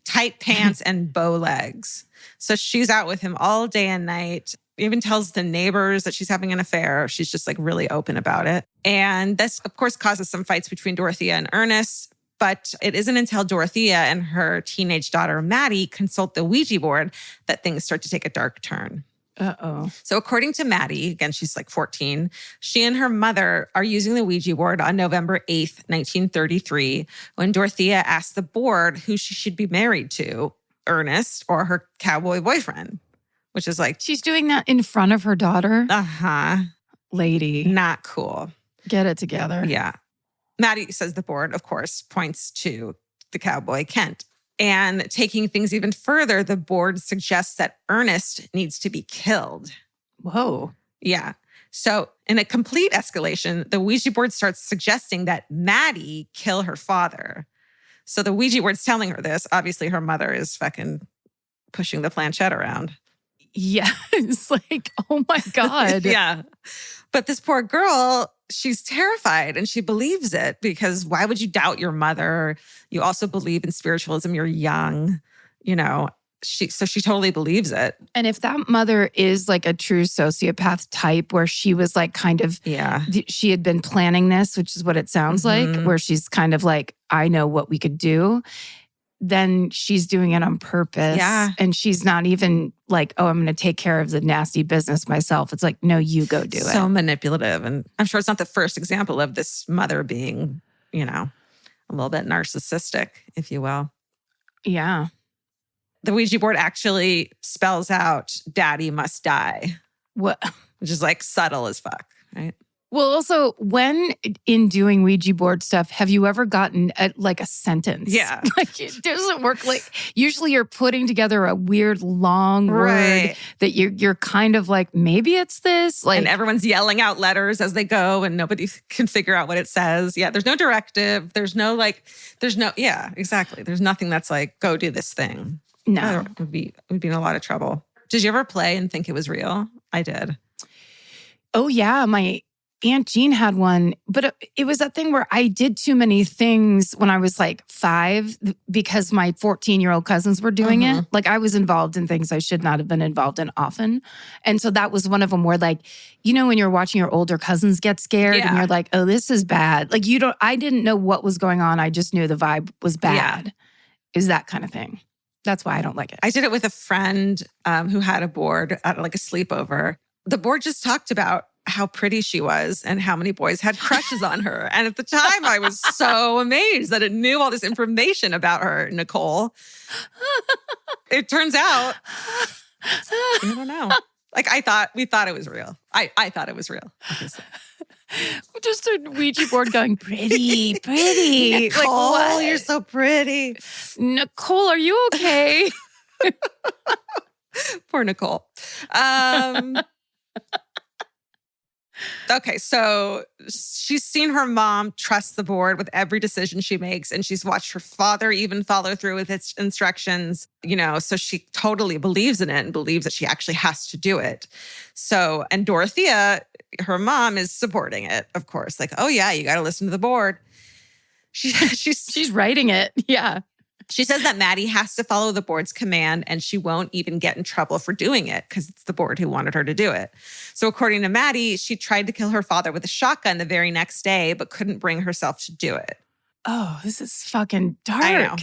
[SPEAKER 8] tight pants, and bow legs. So she's out with him all day and night. Even tells the neighbors that she's having an affair. She's just like really open about it. And this, of course, causes some fights between Dorothea and Ernest. But it isn't until Dorothea and her teenage daughter, Maddie, consult the Ouija board that things start to take a dark turn.
[SPEAKER 3] Uh-oh.
[SPEAKER 8] So according to Maddie, again, she's like 14, she and her mother are using the Ouija board on November 8th, 1933, when Dorothea asked the board who she should be married to, Ernest or her cowboy boyfriend, which is like...
[SPEAKER 3] She's doing that in front of her daughter?
[SPEAKER 8] Uh-huh.
[SPEAKER 3] Lady.
[SPEAKER 8] Not cool.
[SPEAKER 3] Get it together.
[SPEAKER 8] Yeah. Maddie says the board, of course, points to the cowboy Kent. And taking things even further, the board suggests that Ernest needs to be killed.
[SPEAKER 3] Whoa.
[SPEAKER 8] Yeah. So in a complete escalation, the Ouija board starts suggesting that Maddie kill her father. So the Ouija board's telling her this. Obviously, her mother is fucking pushing the planchette around.
[SPEAKER 3] Yeah. It's like, oh my God.
[SPEAKER 8] Yeah. But this poor girl, she's terrified and she believes it because why would you doubt your mother? You also believe in spiritualism. You're young, you know. So she totally believes it.
[SPEAKER 3] And if that mother is like a true sociopath type where she was like kind of, she had been planning this, which is what it sounds like, where she's kind of like, I know what we could do. Then she's doing it on purpose.
[SPEAKER 8] Yeah.
[SPEAKER 3] And she's not even like, oh, I'm going to take care of the nasty business myself. It's like, no, you go do it.
[SPEAKER 8] So manipulative. And I'm sure it's not the first example of this mother being, you know, a little bit narcissistic, if you will.
[SPEAKER 3] Yeah.
[SPEAKER 8] The Ouija board actually spells out daddy must die.
[SPEAKER 3] What?
[SPEAKER 8] Which is like subtle as fuck, right?
[SPEAKER 3] Well, also, when in doing Ouija board stuff, have you ever gotten like a sentence?
[SPEAKER 8] Yeah.
[SPEAKER 3] Like it doesn't work. Like usually you're putting together a weird long word that you're kind of like, maybe it's this. Like,
[SPEAKER 8] and everyone's yelling out letters as they go and nobody can figure out what it says. Yeah, there's no directive. Yeah, exactly. There's nothing that's like, go do this thing.
[SPEAKER 3] No.
[SPEAKER 8] We'd be in a lot of trouble. Did you ever play and think it was real? I did.
[SPEAKER 3] Oh, yeah. My Aunt Jean had one, but it was that thing where I did too many things when I was like 5 because my 14-year-old cousins were doing it. Like I was involved in things I should not have been involved in often. And so that was one of them where like, you know, when you're watching your older cousins get scared and you're like, oh, this is bad. Like I didn't know what was going on. I just knew the vibe was bad. Yeah. Is that kind of thing. That's why I don't like it.
[SPEAKER 8] I did it with a friend who had a board at like a sleepover. The board just talked about how pretty she was and how many boys had crushes on her. And at the time, I was so amazed that it knew all this information about her, Nicole. It turns out, I don't know. Like we thought it was real. I thought it was real. Obviously.
[SPEAKER 3] Just a Ouija board going, pretty.
[SPEAKER 8] Nicole,
[SPEAKER 3] like, what?
[SPEAKER 8] You're so pretty.
[SPEAKER 3] Nicole, are you okay?
[SPEAKER 8] Poor Nicole. Okay, so she's seen her mom trust the board with every decision she makes, and she's watched her father even follow through with its instructions, you know, so she totally believes in it and believes that she actually has to do it. So, and Dorothea, her mom, is supporting it, of course. Like, oh yeah, you got to listen to the board.
[SPEAKER 3] She's writing it. Yeah.
[SPEAKER 8] She says that Maddie has to follow the board's command and she won't even get in trouble for doing it because it's the board who wanted her to do it. So according to Maddie, she tried to kill her father with a shotgun the very next day, but couldn't bring herself to do it.
[SPEAKER 3] Oh, this is fucking dark.
[SPEAKER 8] I know.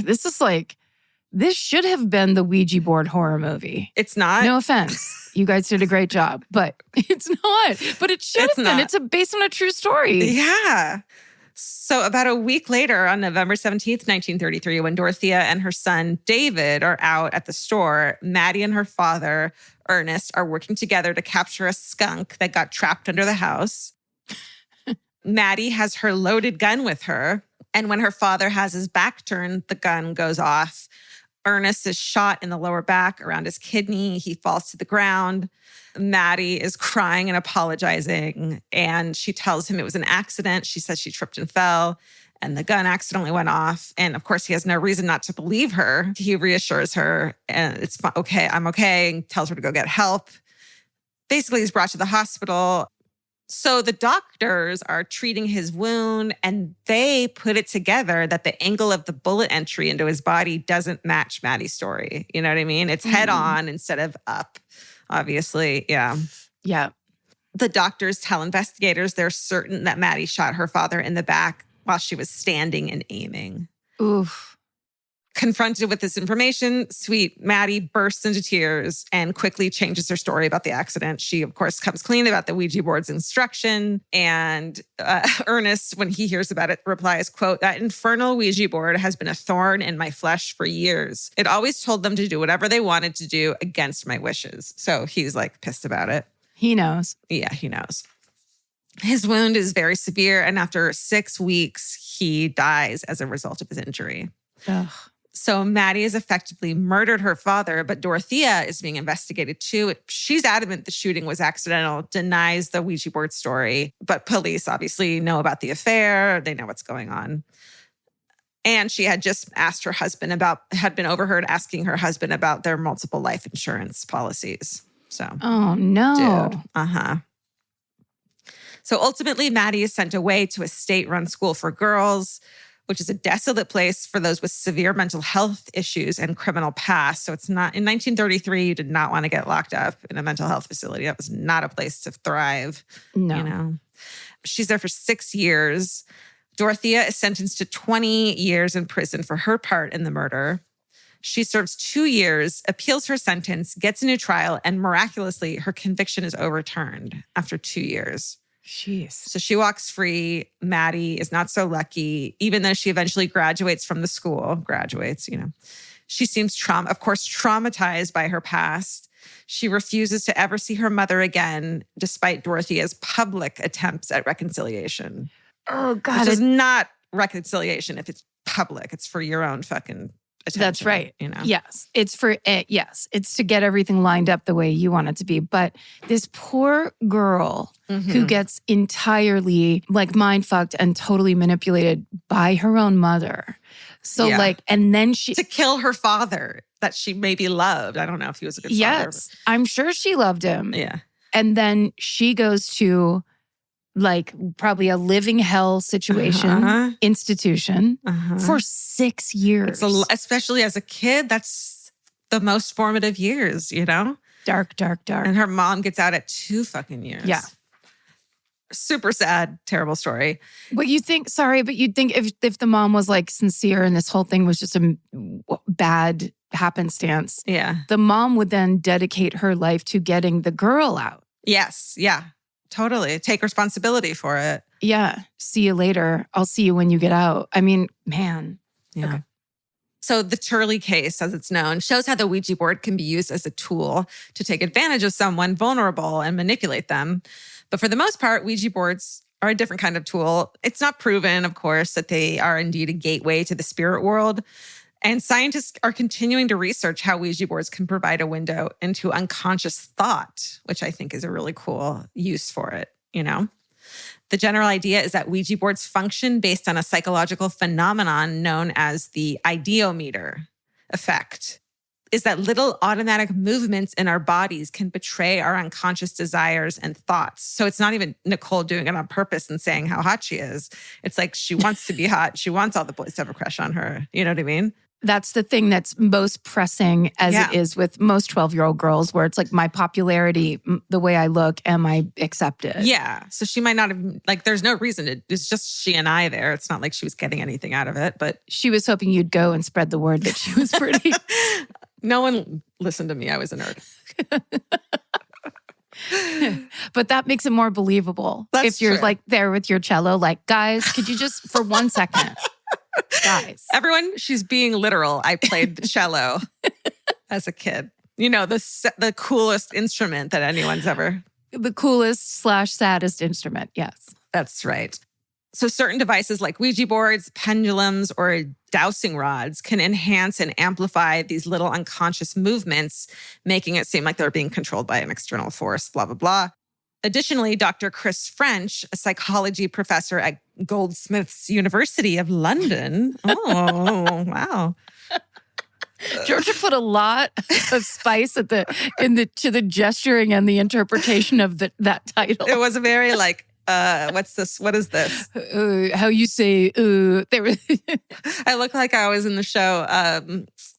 [SPEAKER 3] This should have been the Ouija board horror movie.
[SPEAKER 8] It's not.
[SPEAKER 3] No offense. You guys did a great job, but it's not. But it should have been. It's based on a true story.
[SPEAKER 8] Yeah. So about a week later, on November 17th, 1933, when Dorothea and her son, David, are out at the store, Maddie and her father, Ernest, are working together to capture a skunk that got trapped under the house. Maddie has her loaded gun with her, and when her father has his back turned, the gun goes off. Ernest is shot in the lower back around his kidney. He falls to the ground. Maddie is crying and apologizing, and she tells him it was an accident. She says she tripped and fell, and the gun accidentally went off. And of course, he has no reason not to believe her. He reassures her, and it's okay, I'm okay, and tells her to go get help. Basically, he's brought to the hospital. So the doctors are treating his wound and they put it together that the angle of the bullet entry into his body doesn't match Maddie's story. You know what I mean? It's head on instead of up, obviously. Yeah.
[SPEAKER 3] Yeah.
[SPEAKER 8] The doctors tell investigators they're certain that Maddie shot her father in the back while she was standing and aiming.
[SPEAKER 3] Oof.
[SPEAKER 8] Confronted with this information, sweet Maddie bursts into tears and quickly changes her story about the accident. She, of course, comes clean about the Ouija board's instruction. And Ernest, when he hears about it, replies, quote, "That infernal Ouija board has been a thorn in my flesh for years. It always told them to do whatever they wanted to do against my wishes." So he's like pissed about it.
[SPEAKER 3] He knows.
[SPEAKER 8] Yeah, he knows. His wound is very severe. And after 6 weeks, he dies as a result of his injury.
[SPEAKER 3] Ugh.
[SPEAKER 8] So Maddie has effectively murdered her father, but Dorothea is being investigated too. She's adamant the shooting was accidental, denies the Ouija board story, but police obviously know about the affair. They know what's going on. And she had just asked her husband had been overheard asking her husband about their multiple life insurance policies. So,
[SPEAKER 3] oh no.
[SPEAKER 8] Dude. So ultimately, Maddie is sent away to a state-run school for girls, which is a desolate place for those with severe mental health issues and criminal past. So it's not, in 1933, you did not want to get locked up in a mental health facility. That was not a place to thrive.
[SPEAKER 3] No.
[SPEAKER 8] You know? She's there for 6 years. Dorothea is sentenced to 20 years in prison for her part in the murder. She serves 2 years, appeals her sentence, gets a new trial, and miraculously, her conviction is overturned after 2 years.
[SPEAKER 3] Jeez.
[SPEAKER 8] So she walks free. Maddie is not so lucky, even though she eventually graduates from the school. She seems traumatized by her past. She refuses to ever see her mother again, despite Dorothea's public attempts at reconciliation.
[SPEAKER 3] Oh, God.
[SPEAKER 8] It's not reconciliation if it's public. It's for your own fucking attention.
[SPEAKER 3] That's right.
[SPEAKER 8] You know?
[SPEAKER 3] Yes. It's for it. Yes. It's to get everything lined up the way you want it to be. But this poor girl who gets entirely like mind fucked and totally manipulated by her own mother. So and then
[SPEAKER 8] to kill her father that she maybe loved. I don't know if he was a good father.
[SPEAKER 3] Yes. I'm sure she loved him.
[SPEAKER 8] Yeah.
[SPEAKER 3] And then she goes to like probably a living hell situation, institution for 6 years.
[SPEAKER 8] Especially as a kid, that's the most formative years, you know?
[SPEAKER 3] Dark, dark, dark.
[SPEAKER 8] And her mom gets out at 2 fucking years.
[SPEAKER 3] Yeah.
[SPEAKER 8] Super sad, terrible story.
[SPEAKER 3] But you'd think if the mom was like sincere and this whole thing was just a bad happenstance, the mom would then dedicate her life to getting the girl out.
[SPEAKER 8] Yes. Yeah. Totally. Take responsibility for it.
[SPEAKER 3] Yeah. See you later. I'll see you when you get out. I mean, man.
[SPEAKER 8] Yeah.
[SPEAKER 3] Okay.
[SPEAKER 8] So the Turley case, as it's known, shows how the Ouija board can be used as a tool to take advantage of someone vulnerable and manipulate them. But for the most part, Ouija boards are a different kind of tool. It's not proven, of course, that they are indeed a gateway to the spirit world. And scientists are continuing to research how Ouija boards can provide a window into unconscious thought, which I think is a really cool use for it, you know? The general idea is that Ouija boards function based on a psychological phenomenon known as the ideometer effect. Is that little automatic movements in our bodies can betray our unconscious desires and thoughts. So it's not even Nicole doing it on purpose and saying how hot she is. It's like she wants to be hot. She wants all the boys to have a crush on her. You know what I mean?
[SPEAKER 3] That's the thing that's most pressing as it is with most 12-year-old girls, where it's like my popularity, the way I look, am I accepted?
[SPEAKER 8] Yeah. So she might not have, like, there's no reason. It's just she and I there. It's not like she was getting anything out of it, but
[SPEAKER 3] she was hoping you'd go and spread the word that she was pretty.
[SPEAKER 8] No one listened to me. I was a nerd.
[SPEAKER 3] But that makes it more believable. If you're like there with your cello, like, guys, could you just for 1 second? Guys.
[SPEAKER 8] Everyone, she's being literal. I played the cello as a kid. You know, the coolest instrument that anyone's ever.
[SPEAKER 3] The coolest / saddest instrument, yes.
[SPEAKER 8] That's right. So certain devices like Ouija boards, pendulums, or dowsing rods can enhance and amplify these little unconscious movements, making it seem like they're being controlled by an external force, blah, blah, blah. Additionally, Dr. Chris French, a psychology professor at Goldsmiths University of London. Oh, wow.
[SPEAKER 3] Georgia put a lot of spice to the gesturing and the interpretation of that title.
[SPEAKER 8] It was very like, what's this? What is this?
[SPEAKER 3] How you say,
[SPEAKER 8] I look like I was in the show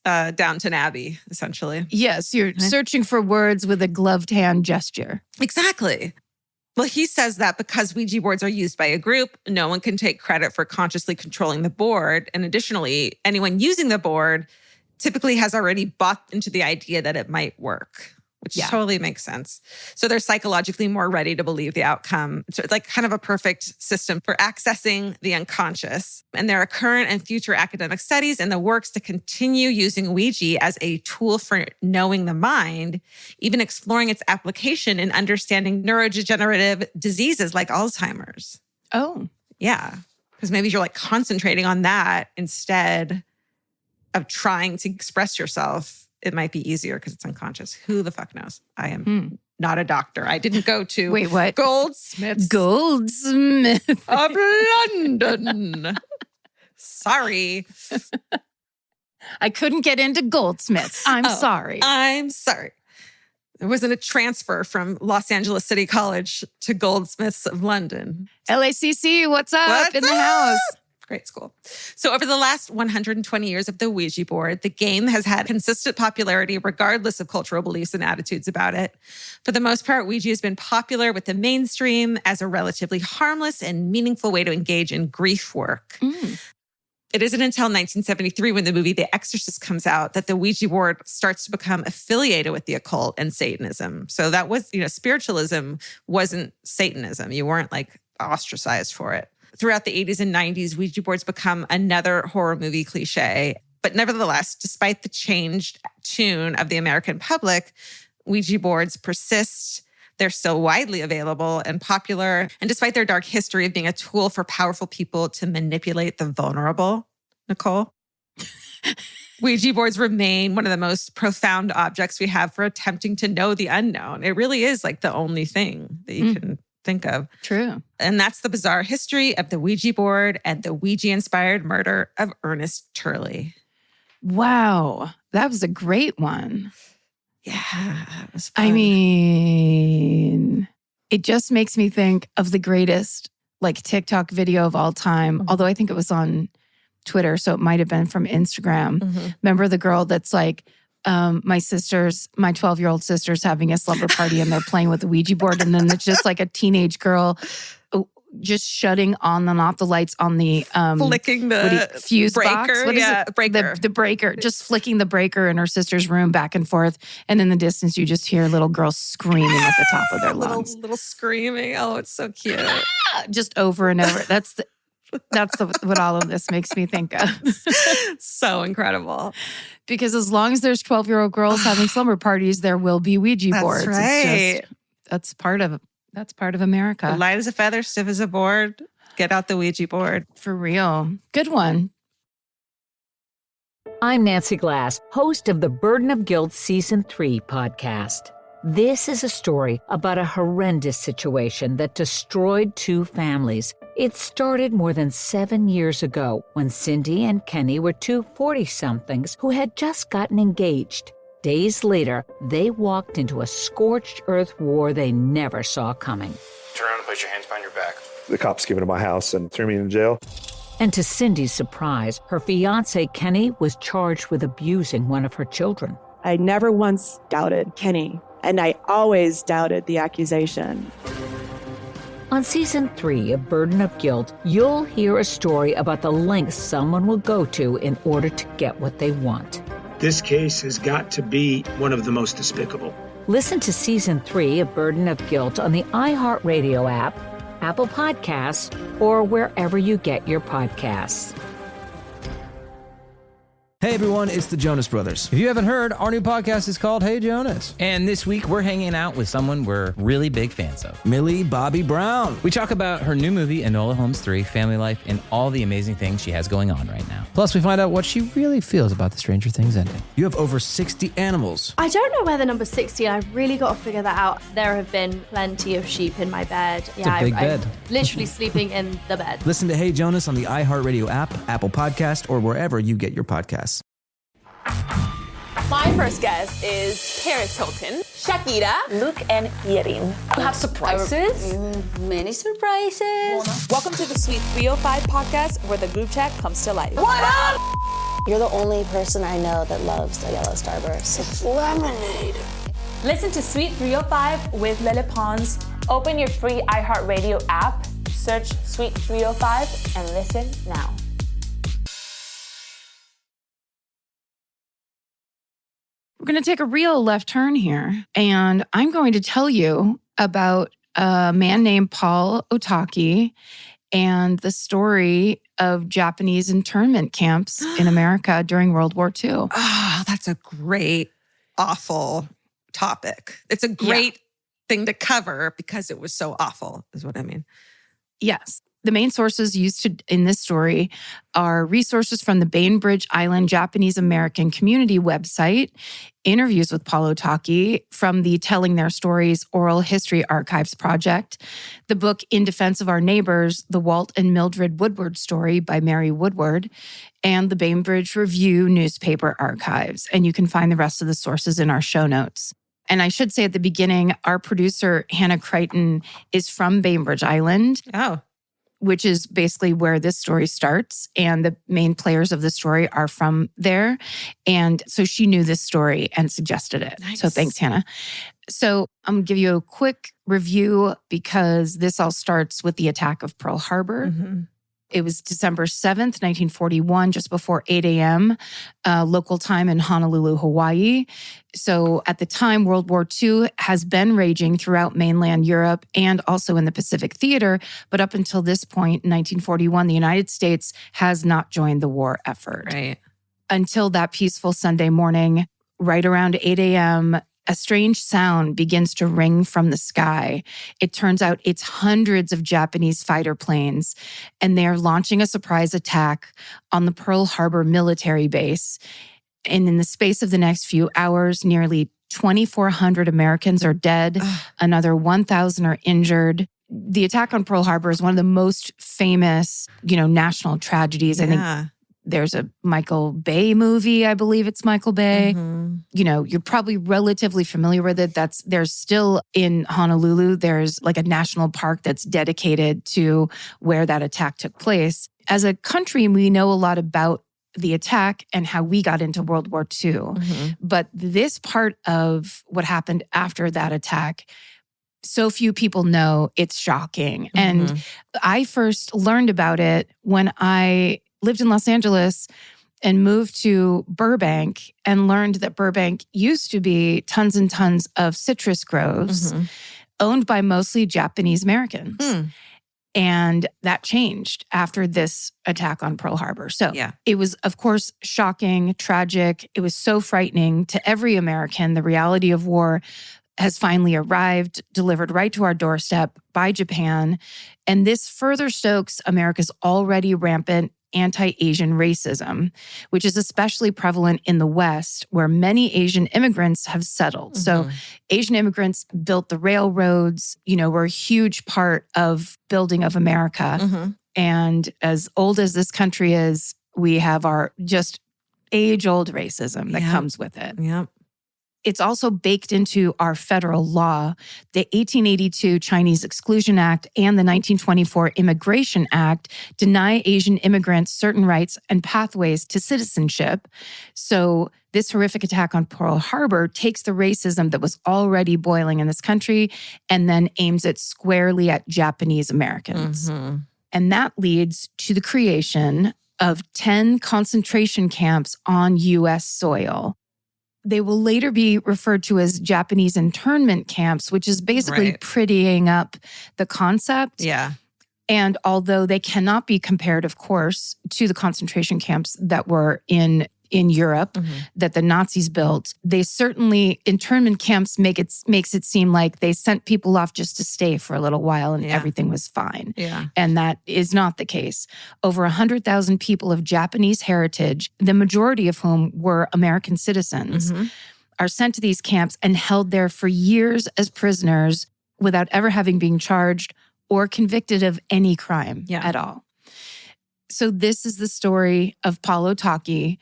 [SPEAKER 8] Downton Abbey, essentially.
[SPEAKER 3] Yes, you're searching for words with a gloved hand gesture.
[SPEAKER 8] Exactly. Well, he says that because Ouija boards are used by a group, no one can take credit for consciously controlling the board. And additionally, anyone using the board typically has already bought into the idea that it might work, which totally makes sense. So they're psychologically more ready to believe the outcome. So it's like kind of a perfect system for accessing the unconscious. And there are current and future academic studies in the works to continue using Ouija as a tool for knowing the mind, even exploring its application in understanding neurodegenerative diseases like Alzheimer's.
[SPEAKER 3] Oh.
[SPEAKER 8] Yeah. Because maybe you're like concentrating on that instead of trying to express yourself. It might be easier because it's unconscious. Who the fuck knows? I am not a doctor. I didn't go to
[SPEAKER 3] Wait, what?
[SPEAKER 8] Goldsmiths
[SPEAKER 3] of
[SPEAKER 8] London. Sorry.
[SPEAKER 3] I couldn't get into Goldsmiths. I'm sorry.
[SPEAKER 8] I'm sorry. There wasn't a transfer from Los Angeles City College to Goldsmiths of London.
[SPEAKER 3] LACC, what's up in the house?
[SPEAKER 8] Great school. So over the last 120 years of the Ouija board, the game has had consistent popularity regardless of cultural beliefs and attitudes about it. For the most part, Ouija has been popular with the mainstream as a relatively harmless and meaningful way to engage in grief work. It isn't until 1973 when the movie The Exorcist comes out that the Ouija board starts to become affiliated with the occult and Satanism. So that was, spiritualism wasn't Satanism. You weren't like ostracized for it. Throughout the 80s and 90s, Ouija boards become another horror movie cliche. But nevertheless, despite the changed tune of the American public, Ouija boards persist. They're still widely available and popular. And despite their dark history of being a tool for powerful people to manipulate the vulnerable, Nicole, Ouija boards remain one of the most profound objects we have for attempting to know the unknown. It really is like the only thing that you can think of.
[SPEAKER 3] True.
[SPEAKER 8] And that's the bizarre history of the Ouija board and the Ouija-inspired murder of Ernest Turley.
[SPEAKER 3] Wow. That was a great one.
[SPEAKER 8] Yeah, that was fun.
[SPEAKER 3] I mean, it just makes me think of the greatest like TikTok video of all time, although I think it was on Twitter, so it might have been from Instagram. Remember the girl that's like, my 12-year-old sister's having a slumber party and they're playing with the Ouija board. And then it's just like a teenage girl just shutting on and off the lights on the
[SPEAKER 8] flicking the
[SPEAKER 3] fuse
[SPEAKER 8] breaker.
[SPEAKER 3] Box. What is it?
[SPEAKER 8] Breaker.
[SPEAKER 3] The breaker. Just flicking the breaker in her sister's room back and forth. And in the distance, you just hear little girls screaming at the top of their lungs.
[SPEAKER 8] Little screaming. Oh, it's so cute.
[SPEAKER 3] Just over and over. That's what all of this makes me think of.
[SPEAKER 8] So incredible.
[SPEAKER 3] Because as long as there's 12-year-old girls having slumber parties, there will be Ouija boards.
[SPEAKER 8] That's right.
[SPEAKER 3] That's part of America.
[SPEAKER 8] Light as a feather, stiff as a board. Get out the Ouija board.
[SPEAKER 3] For real. Good one.
[SPEAKER 4] I'm Nancy Glass, host of the Burden of Guilt Season 3 podcast. This is a story about a horrendous situation that destroyed 2 families. It started more than 7 years ago when Cindy and Kenny were 2 40-somethings who had just gotten engaged. Days later, they walked into a scorched earth war they never saw coming.
[SPEAKER 1] Turn around and place your hands behind your back.
[SPEAKER 9] The cops came into my house and threw me in jail.
[SPEAKER 4] And to Cindy's surprise, her fiancé Kenny was charged with abusing one of her children.
[SPEAKER 10] I never once doubted Kenny, and I always doubted the accusation.
[SPEAKER 4] On Season 3 of Burden of Guilt, you'll hear a story about the lengths someone will go to in order to get what they want.
[SPEAKER 11] This case has got to be one of the most despicable.
[SPEAKER 4] Listen to Season 3 of Burden of Guilt on the iHeartRadio app, Apple Podcasts, or wherever you get your podcasts.
[SPEAKER 20] Hey everyone, it's the Jonas Brothers. If you haven't heard, our new podcast is called Hey Jonas.
[SPEAKER 21] And this week we're hanging out with someone we're really big fans of.
[SPEAKER 20] Millie Bobby Brown.
[SPEAKER 21] We talk about her new movie, Enola Holmes 3, family life, and all the amazing things she has going on right now.
[SPEAKER 20] Plus we find out what she really feels about the Stranger Things ending. You have over 60 animals.
[SPEAKER 22] I don't know where the number 60, I've really got to figure that out. There have been plenty of sheep in my bed.
[SPEAKER 20] It's a big bed.
[SPEAKER 22] I'm literally sleeping in the bed.
[SPEAKER 20] Listen to Hey Jonas on the iHeartRadio app, Apple Podcast, or wherever you get your podcasts.
[SPEAKER 5] My first guest is Paris Hilton, Shakira, Luke, and Yerin. You have surprises?
[SPEAKER 7] Many surprises.
[SPEAKER 5] Welcome to the Suite 305 podcast, where the group chat comes to life.
[SPEAKER 7] What up? You're the only person I know that loves a yellow Starburst. It's lemonade.
[SPEAKER 5] Listen to Suite 305 with Lele Pons. Open your free iHeartRadio app, search Suite 305, and listen now.
[SPEAKER 3] We're going to take a real left turn here, and I'm going to tell you about a man named Paul Ohtaki and the story of Japanese internment camps in America during World War II.
[SPEAKER 2] Oh, that's a great, awful topic. It's a great thing to cover because it was so awful, is what I mean.
[SPEAKER 3] Yes. The main sources used in this story are resources from the Bainbridge Island Japanese American Community website, interviews with Paul Ohtaki from the Telling Their Stories Oral History Archives project, the book In Defense of Our Neighbors, The Walt and Mildred Woodward Story by Mary Woodward, and the Bainbridge Review newspaper archives. And you can find the rest of the sources in our show notes. And I should say at the beginning, our producer, Hannah Crichton, is from Bainbridge Island.
[SPEAKER 2] Oh.
[SPEAKER 3] Which is basically where this story starts. And the main players of the story are from there. And so she knew this story and suggested it. Nice. So thanks, Hannah. So I'm going to give you a quick review because this all starts with the attack of Pearl Harbor.
[SPEAKER 2] Mm-hmm.
[SPEAKER 3] It was December 7th, 1941, just before 8 a.m. Local time in Honolulu, Hawaii. So at the time, World War II has been raging throughout mainland Europe and also in the Pacific Theater. But up until this point, in 1941, the United States has not joined the war effort.
[SPEAKER 2] Right.
[SPEAKER 3] Until that peaceful Sunday morning, right around 8 a.m., a strange sound begins to ring from the sky. It turns out it's hundreds of Japanese fighter planes, and they're launching a surprise attack on the Pearl Harbor military base. And in the space of the next few hours, nearly 2,400 Americans are dead. Another 1,000 are injured. The attack on Pearl Harbor is one of the most famous, national tragedies.
[SPEAKER 2] Yeah.
[SPEAKER 3] I think there's a Michael Bay movie, I believe it's Michael Bay.
[SPEAKER 2] Mm-hmm.
[SPEAKER 3] You're probably relatively familiar with it. There's still in Honolulu, there's like a national park that's dedicated to where that attack took place. As a country, we know a lot about the attack and how we got into World War II.
[SPEAKER 2] Mm-hmm.
[SPEAKER 3] But this part of what happened after that attack, so few people know. It's shocking.
[SPEAKER 2] Mm-hmm.
[SPEAKER 3] And I first learned about it when I lived in Los Angeles and moved to Burbank and learned that Burbank used to be tons and tons of citrus groves owned by mostly Japanese Americans. And that changed after this attack on Pearl Harbor. So it was, of course, shocking, tragic. It was so frightening to every American. The reality of war has finally arrived, delivered right to our doorstep by Japan. And this further stokes America's already rampant anti-Asian racism, which is especially prevalent in the West, where many Asian immigrants have settled. So Asian immigrants built the railroads, were a huge part of building of America. And as old as this country is, we have our just age-old racism that comes with it.
[SPEAKER 2] Yep.
[SPEAKER 3] It's also baked into our federal law. The 1882 Chinese Exclusion Act and the 1924 Immigration Act deny Asian immigrants certain rights and pathways to citizenship. So this horrific attack on Pearl Harbor takes the racism that was already boiling in this country and then aims it squarely at Japanese Americans. And that leads to the creation of 10 concentration camps on U.S. soil. They will later be referred to as Japanese internment camps, which is basically prettying up the concept.
[SPEAKER 2] Yeah.
[SPEAKER 3] And although they cannot be compared, of course, to the concentration camps that were in Europe that the Nazis built, they certainly, internment camps makes it seem like they sent people off just to stay for a little while and everything was fine.
[SPEAKER 2] Yeah.
[SPEAKER 3] And that is not the case. Over 100,000 people of Japanese heritage, the majority of whom were American citizens, are sent to these camps and held there for years as prisoners without ever having been charged or convicted of any crime at all. So this is the story of Paul Ohtaki,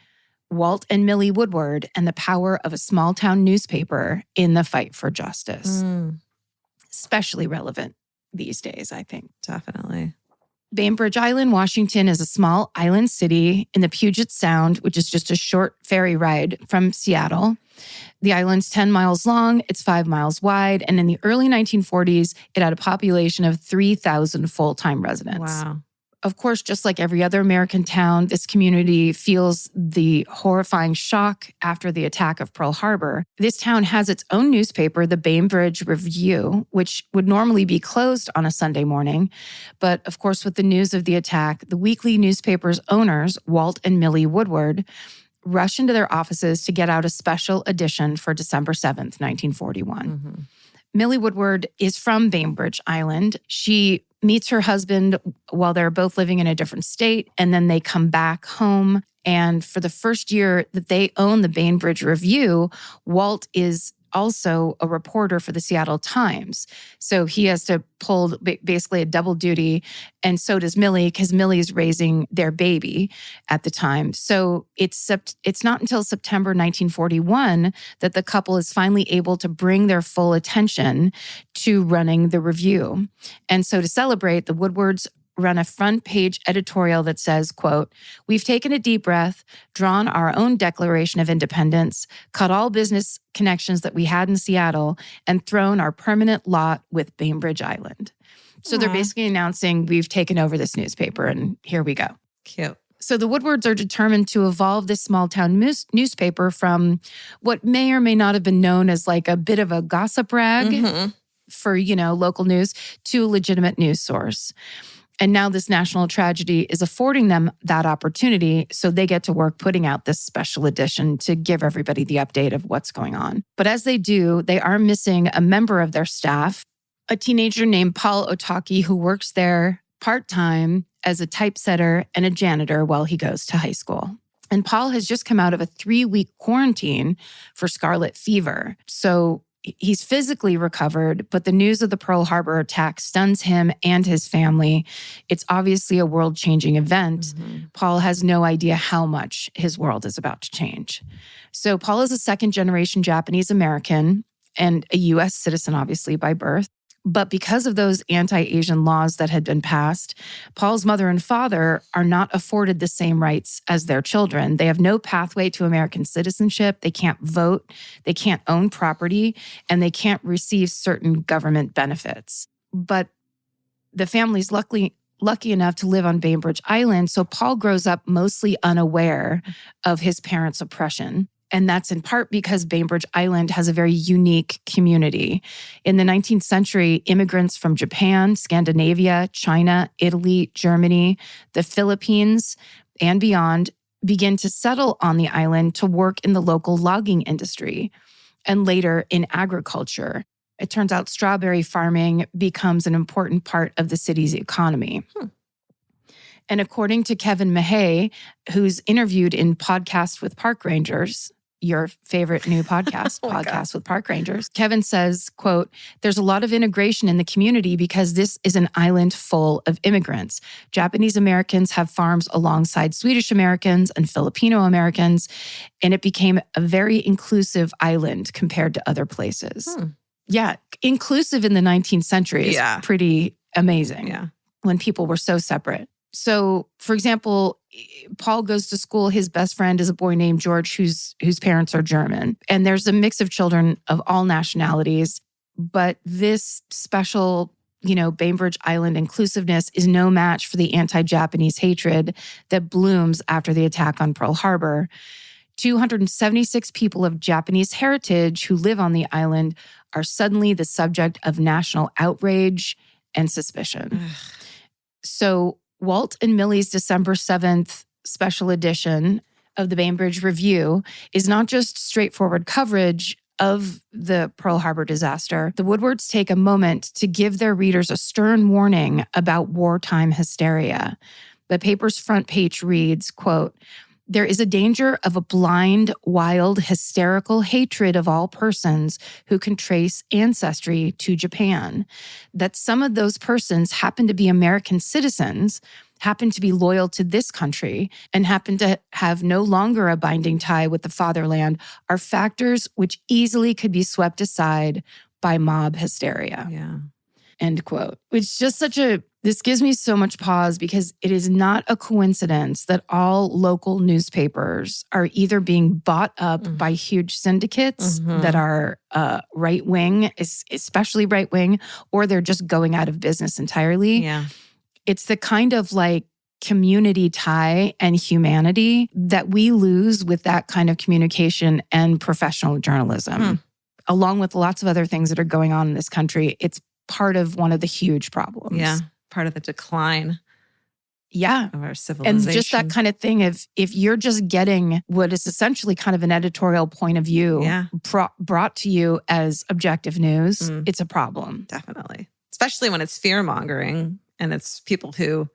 [SPEAKER 3] Walt and Millie Woodward and the power of a small town newspaper in the fight for justice. Especially relevant these days, I think.
[SPEAKER 2] Definitely.
[SPEAKER 3] Bainbridge Island, Washington is a small island city in the Puget Sound, which is just a short ferry ride from Seattle. The island's 10 miles long, it's 5 miles wide, and in the early 1940s, it had a population of 3,000 full-time residents.
[SPEAKER 2] Wow.
[SPEAKER 3] Of course, just like every other American town, this community feels the horrifying shock after the attack of Pearl Harbor. This town has its own newspaper, the Bainbridge Review, which would normally be closed on a Sunday morning. But of course, with the news of the attack, the weekly newspaper's owners, Walt and Millie Woodward, rush into their offices to get out a special edition for December 7th, 1941. Millie Woodward is from Bainbridge Island. She meets her husband while they're both living in a different state, and then they come back home. And for the first year that they own the Bainbridge Review, Walt is also a reporter for the Seattle Times. So he has to pull basically a double duty, and so does Millie, because Millie's raising their baby at the time. So it's not until September 1941 that the couple is finally able to bring their full attention to running the Review. And so to celebrate, the Woodwards run a front page editorial that says, quote, "We've taken a deep breath, drawn our own Declaration of Independence, cut all business connections that we had in Seattle, and thrown our permanent lot with Bainbridge Island." So they're basically announcing, we've taken over this newspaper and here we go.
[SPEAKER 2] Cute.
[SPEAKER 3] So the Woodwards are determined to evolve this small town newspaper from what may or may not have been known as like a bit of a gossip rag for, local news to a legitimate news source. And now this national tragedy is affording them that opportunity, so they get to work putting out this special edition to give everybody the update of what's going on. But as they do, they are missing a member of their staff, a teenager named Paul Ohtaki, who works there part-time as a typesetter and a janitor while he goes to high school. And Paul has just come out of a 3-week quarantine for scarlet fever. So he's physically recovered, but the news of the Pearl Harbor attack stuns him and his family. It's obviously a world-changing event. Paul has no idea how much his world is about to change. So Paul is a second-generation Japanese American and a U.S. citizen, obviously, by birth. But because of those anti-Asian laws that had been passed, Paul's mother and father are not afforded the same rights as their children. They have no pathway to American citizenship. They can't vote. They can't own property, and they can't receive certain government benefits. But the family's lucky enough to live on Bainbridge Island, so Paul grows up mostly unaware of his parents' oppression. And that's in part because Bainbridge Island has a very unique community. In the 19th century, immigrants from Japan, Scandinavia, China, Italy, Germany, the Philippines, and beyond begin to settle on the island to work in the local logging industry and later in agriculture. It turns out strawberry farming becomes an important part of the city's economy. And according to Kevin Mahay, who's interviewed in Podcast with Park Rangers, your favorite new podcast, Podcast with Park Rangers, Kevin says, quote, "There's a lot of integration in the community because this is an island full of immigrants. Japanese Americans have farms alongside Swedish Americans and Filipino Americans, and it became a very inclusive island compared to other places." Yeah, inclusive in the 19th century is pretty amazing.
[SPEAKER 2] Yeah.
[SPEAKER 3] When people were so separate. So, for example, Paul goes to school. His best friend is a boy named George, whose parents are German. And there's a mix of children of all nationalities. But this special, Bainbridge Island inclusiveness is no match for the anti-Japanese hatred that blooms after the attack on Pearl Harbor. 276 people of Japanese heritage who live on the island are suddenly the subject of national outrage and suspicion. So Walt and Millie's December 7th special edition of the Bainbridge Review is not just straightforward coverage of the Pearl Harbor disaster. The Woodwards take a moment to give their readers a stern warning about wartime hysteria. The paper's front page reads, quote, "There is a danger of a blind, wild, hysterical hatred of all persons who can trace ancestry to Japan. That some of those persons happen to be American citizens happen to be loyal to this country and happen to have no longer a binding tie with the fatherland are factors which easily could be swept aside by mob hysteria.
[SPEAKER 2] Yeah.
[SPEAKER 3] End quote. Which just this gives me so much pause because it is not a coincidence that all local newspapers are either being bought up by huge syndicates that are right-wing, especially right-wing, or they're just going out of business entirely.
[SPEAKER 2] Yeah.
[SPEAKER 3] It's the kind of like community tie and humanity that we lose with that kind of communication and professional journalism, along with lots of other things that are going on in this country. It's part of one of the huge problems.
[SPEAKER 2] Yeah. Part of the decline.
[SPEAKER 3] Yeah.
[SPEAKER 2] Of our civilization.
[SPEAKER 3] And just that kind of thing, if you're just getting what is essentially kind of an editorial point of view brought to you as objective news, it's a problem.
[SPEAKER 2] Definitely. Especially when it's fear-mongering and it's people who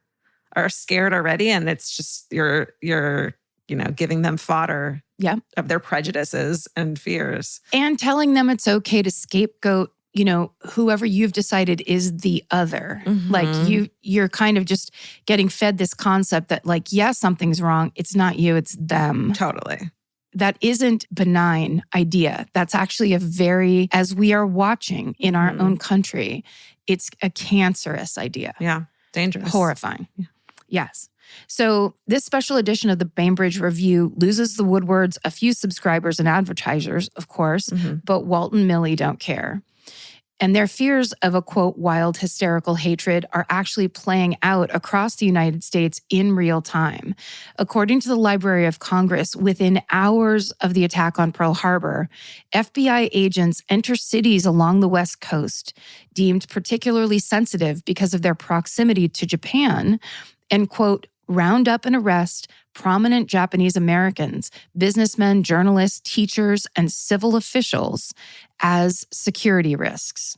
[SPEAKER 2] are scared already and it's just you're giving them fodder of their prejudices and fears.
[SPEAKER 3] And telling them it's okay to scapegoat whoever you've decided is the other. Like you're kind of just getting fed this concept that like, yeah, something's wrong. It's not you, it's them.
[SPEAKER 2] Totally.
[SPEAKER 3] That isn't benign idea. That's actually as we are watching in our own country, it's a cancerous idea.
[SPEAKER 2] Yeah. Dangerous.
[SPEAKER 3] Horrifying. Yeah. Yes. So this special edition of the Bainbridge Review loses the Woodwards a few subscribers and advertisers, of course, but Walt and Millie don't care. And their fears of a, quote, wild hysterical hatred are actually playing out across the United States in real time. According to the Library of Congress, within hours of the attack on Pearl Harbor, FBI agents enter cities along the West Coast, deemed particularly sensitive because of their proximity to Japan, and, quote, round up and arrest prominent Japanese Americans, businessmen, journalists, teachers, and civil officials as security risks.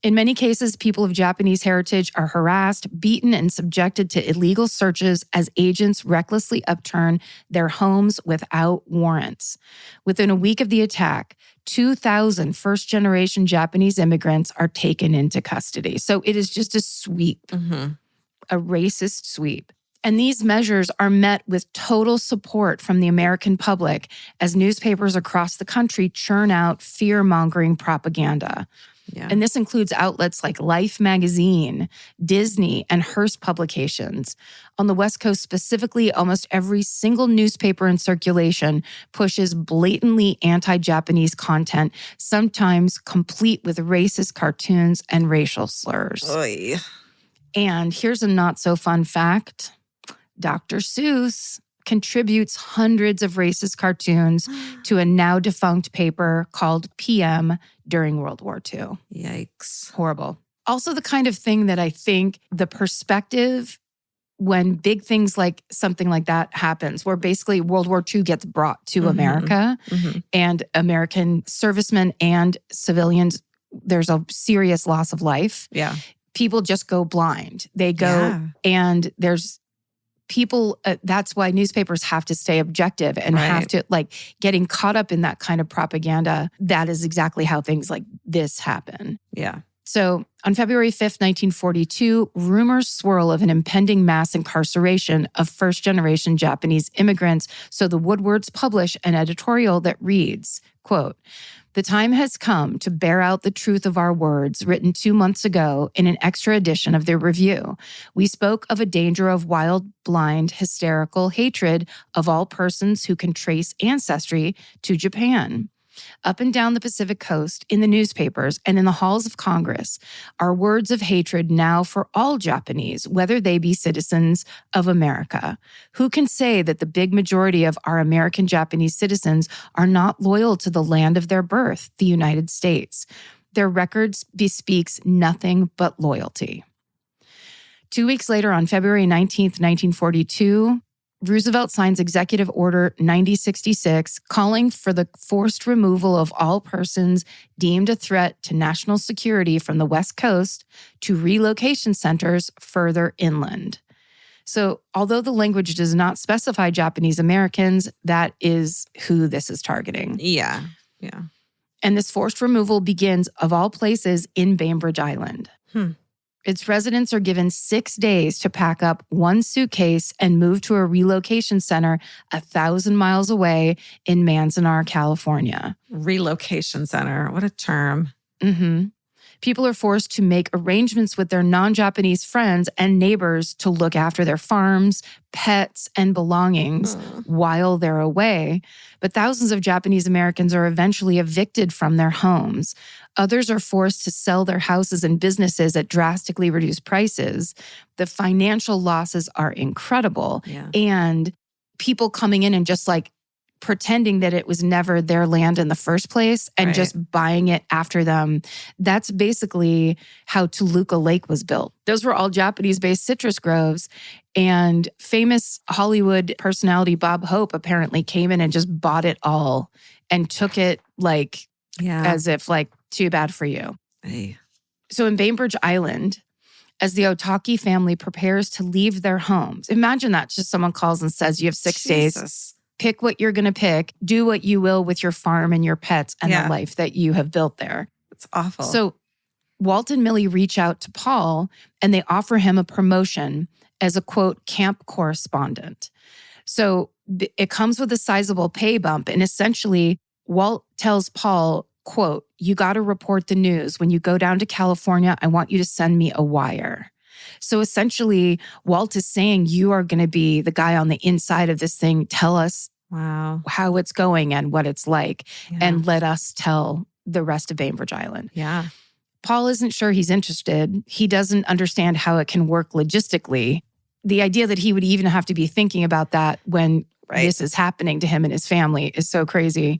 [SPEAKER 3] In many cases, people of Japanese heritage are harassed, beaten, and subjected to illegal searches as agents recklessly upturn their homes without warrants. Within a week of the attack, 2,000 first-generation Japanese immigrants are taken into custody. So it is just a sweep, a racist sweep. And these measures are met with total support from the American public as newspapers across the country churn out fear-mongering propaganda.
[SPEAKER 2] Yeah.
[SPEAKER 3] And this includes outlets like Life magazine, Disney, and Hearst publications. On the West Coast specifically, almost every single newspaper in circulation pushes blatantly anti-Japanese content, sometimes complete with racist cartoons and racial slurs.
[SPEAKER 2] Oy.
[SPEAKER 3] And here's a not-so-fun fact. Dr. Seuss contributes hundreds of racist cartoons to a now-defunct paper called PM during World War II.
[SPEAKER 2] Yikes.
[SPEAKER 3] Horrible. Also the kind of thing that I think the perspective when big things like something like that happens, where basically World War II gets brought to America and American servicemen and civilians, there's a serious loss of life.
[SPEAKER 2] Yeah.
[SPEAKER 3] People just go blind. They go and there's people, that's why newspapers have to stay objective and have to, like, getting caught up in that kind of propaganda. That is exactly how things like this happen.
[SPEAKER 2] Yeah.
[SPEAKER 3] So on February 5th, 1942, rumors swirl of an impending mass incarceration of first-generation Japanese immigrants. So the Woodwards publish an editorial that reads, quote, "The time has come to bear out the truth of our words written 2 months ago in an extra edition of their review. We spoke of a danger of wild, blind, hysterical hatred of all persons who can trace ancestry to Japan. Up and down the Pacific Coast, in the newspapers, and in the halls of Congress, are words of hatred now for all Japanese, whether they be citizens of America. Who can say that the big majority of our American Japanese citizens are not loyal to the land of their birth, the United States? Their records bespeaks nothing but loyalty." 2 weeks later, on February 19th, 1942, Roosevelt signs Executive Order 9066, calling for the forced removal of all persons deemed a threat to national security from the West Coast to relocation centers further inland. So, although the language does not specify Japanese Americans, that is who this is targeting.
[SPEAKER 2] Yeah. Yeah.
[SPEAKER 3] And this forced removal begins, of all places, in Bainbridge Island. Its residents are given 6 days to pack up one suitcase and move to a relocation center 1,000 miles away in Manzanar, California.
[SPEAKER 2] Relocation center. What a term.
[SPEAKER 3] Mm-hmm. People are forced to make arrangements with their non-Japanese friends and neighbors to look after their farms, pets, and belongings while they're away. But thousands of Japanese Americans are eventually evicted from their homes. Others are forced to sell their houses and businesses at drastically reduced prices. The financial losses are incredible.
[SPEAKER 2] Yeah.
[SPEAKER 3] And people coming in and just like pretending that it was never their land in the first place and just buying it after them. That's basically how Toluca Lake was built. Those were all Japanese-based citrus groves. And famous Hollywood personality Bob Hope apparently came in and just bought it all and took it like as if like, too bad for you.
[SPEAKER 2] Hey.
[SPEAKER 3] So in Bainbridge Island, as the Ohtaki family prepares to leave their homes, imagine that just someone calls and says, you have 6 days. Pick what you're going to pick. Do what you will with your farm and your pets and the life that you have built there.
[SPEAKER 2] It's awful.
[SPEAKER 3] So Walt and Millie reach out to Paul and they offer him a promotion as a, quote, camp correspondent. So it comes with a sizable pay bump. And essentially, Walt tells Paul, quote, you got to report the news. When you go down to California, I want you to send me a wire. So essentially, Walt is saying, you are going to be the guy on the inside of this thing. Tell us how it's going and what it's like, and let us tell the rest of Bainbridge Island.
[SPEAKER 2] Yeah.
[SPEAKER 3] Paul isn't sure he's interested. He doesn't understand how it can work logistically. The idea that he would even have to be thinking about that when this is happening to him and his family is so crazy.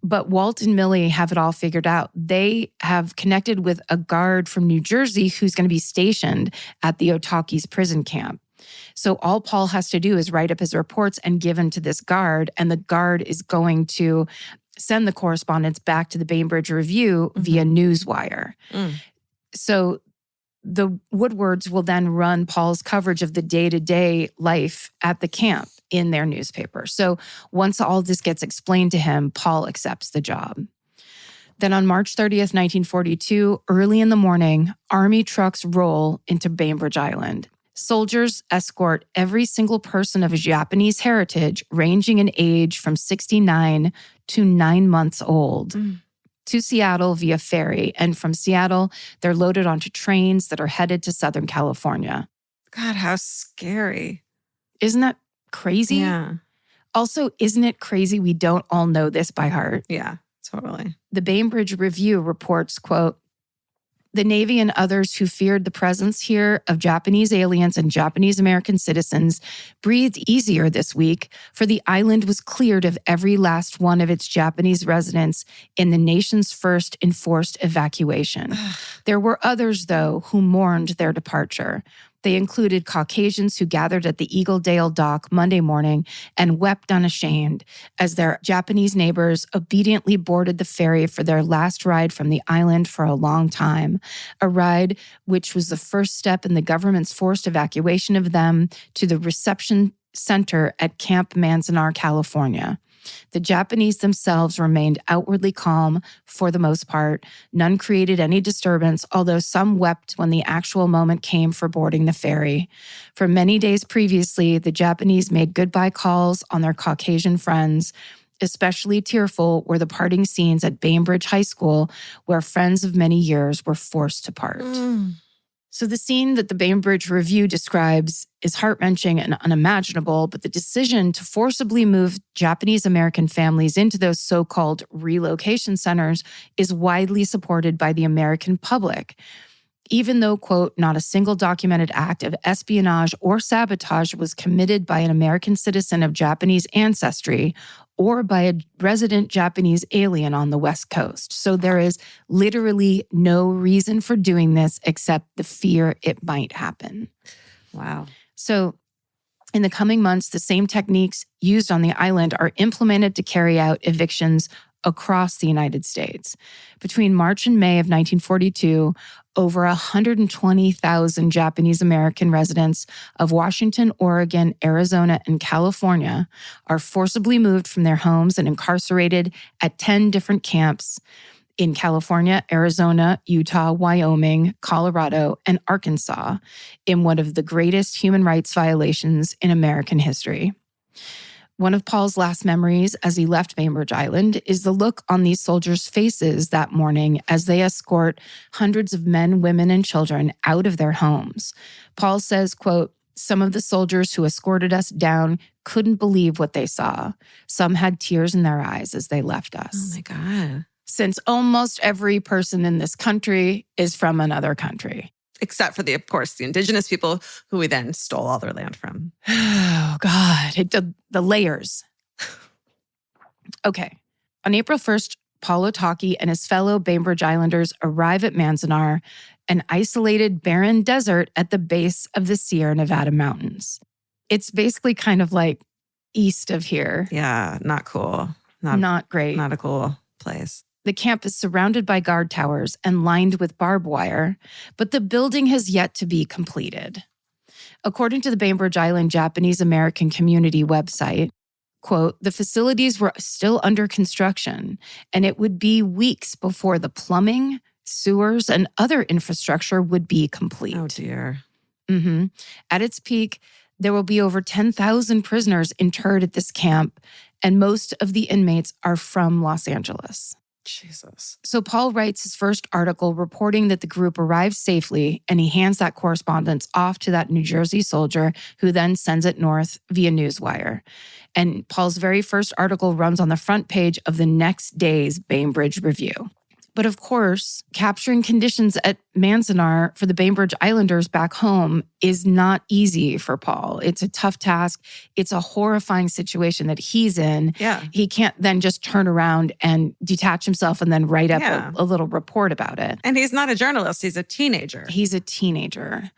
[SPEAKER 3] But Walt and Millie have it all figured out. They have connected with a guard from New Jersey who's going to be stationed at the Otaki's prison camp. So all Paul has to do is write up his reports and give them to this guard, and the guard is going to send the correspondence back to the Bainbridge Review via Newswire. So the Woodwards will then run Paul's coverage of the day-to-day life at the camp in their newspaper. So once all this gets explained to him, Paul accepts the job. Then on March 30th, 1942, early in the morning, Army trucks roll into Bainbridge Island. Soldiers escort every single person of Japanese heritage, ranging in age from 69 to 9 months old, to Seattle via ferry. And from Seattle, they're loaded onto trains that are headed to Southern California.
[SPEAKER 2] God, how scary.
[SPEAKER 3] Isn't that crazy?
[SPEAKER 2] Yeah.
[SPEAKER 3] Also, isn't it crazy we don't all know this by heart?
[SPEAKER 2] Yeah, totally.
[SPEAKER 3] The Bainbridge Review reports, quote, the Navy and others who feared the presence here of Japanese aliens and Japanese American citizens breathed easier this week, for the island was cleared of every last one of its Japanese residents in the nation's first enforced evacuation. There were others, though, who mourned their departure. They included Caucasians who gathered at the Eagledale dock Monday morning and wept unashamed as their Japanese neighbors obediently boarded the ferry for their last ride from the island for a long time, a ride which was the first step in the government's forced evacuation of them to the reception center at Camp Manzanar, California. The Japanese themselves remained outwardly calm for the most part. None created any disturbance, although some wept when the actual moment came for boarding the ferry. For many days previously, the Japanese made goodbye calls on their Caucasian friends. Especially tearful were the parting scenes at Bainbridge High School, where friends of many years were forced to part. So the scene that the Bainbridge Review describes is heart-wrenching and unimaginable, but the decision to forcibly move Japanese American families into those so-called relocation centers is widely supported by the American public. Even though, quote, not a single documented act of espionage or sabotage was committed by an American citizen of Japanese ancestry or by a resident Japanese alien on the West Coast. So there is literally no reason for doing this except the fear it might happen.
[SPEAKER 2] Wow.
[SPEAKER 3] So in the coming months, the same techniques used on the island are implemented to carry out evictions across the United States. Between March and May of 1942, over 120,000 Japanese American residents of Washington, Oregon, Arizona, and California are forcibly moved from their homes and incarcerated at 10 different camps in California, Arizona, Utah, Wyoming, Colorado, and Arkansas in one of the greatest human rights violations in American history. One of Paul's last memories as he left Bainbridge Island is the look on these soldiers' faces that morning as they escort hundreds of men, women, and children out of their homes. Paul says, quote, "Some of the soldiers who escorted us down couldn't believe what they saw. Some had tears in their eyes as they left us."
[SPEAKER 8] Oh my God.
[SPEAKER 3] Since almost every person in this country is from another country.
[SPEAKER 8] Except for, of course, the indigenous people who we then stole all their land from.
[SPEAKER 3] Oh, God. The layers. Okay. On April 1st, Paul Ohtaki and his fellow Bainbridge Islanders arrive at Manzanar, an isolated, barren desert at the base of the Sierra Nevada mountains. It's basically kind of like east of here.
[SPEAKER 8] Yeah, not cool.
[SPEAKER 3] Not great.
[SPEAKER 8] Not a cool place.
[SPEAKER 3] The camp is surrounded by guard towers and lined with barbed wire, but the building has yet to be completed. According to the Bainbridge Island Japanese American Community website, quote, "The facilities were still under construction, and it would be weeks before the plumbing, sewers, and other infrastructure would be complete."
[SPEAKER 8] Oh, dear.
[SPEAKER 3] Mm-hmm. At its peak, there will be over 10,000 prisoners interred at this camp, and most of the inmates are from Los Angeles.
[SPEAKER 8] Jesus.
[SPEAKER 3] So Paul writes his first article reporting that the group arrived safely, and he hands that correspondence off to that New Jersey soldier who then sends it north via Newswire. And Paul's very first article runs on the front page of the next day's Bainbridge Review. But of course, capturing conditions at Manzanar for the Bainbridge Islanders back home is not easy for Paul. It's a tough task. It's a horrifying situation that he's in.
[SPEAKER 8] Yeah.
[SPEAKER 3] He can't then just turn around and detach himself and then write up a little report about it.
[SPEAKER 8] And he's not a journalist. He's a teenager.
[SPEAKER 3] He's a teenager.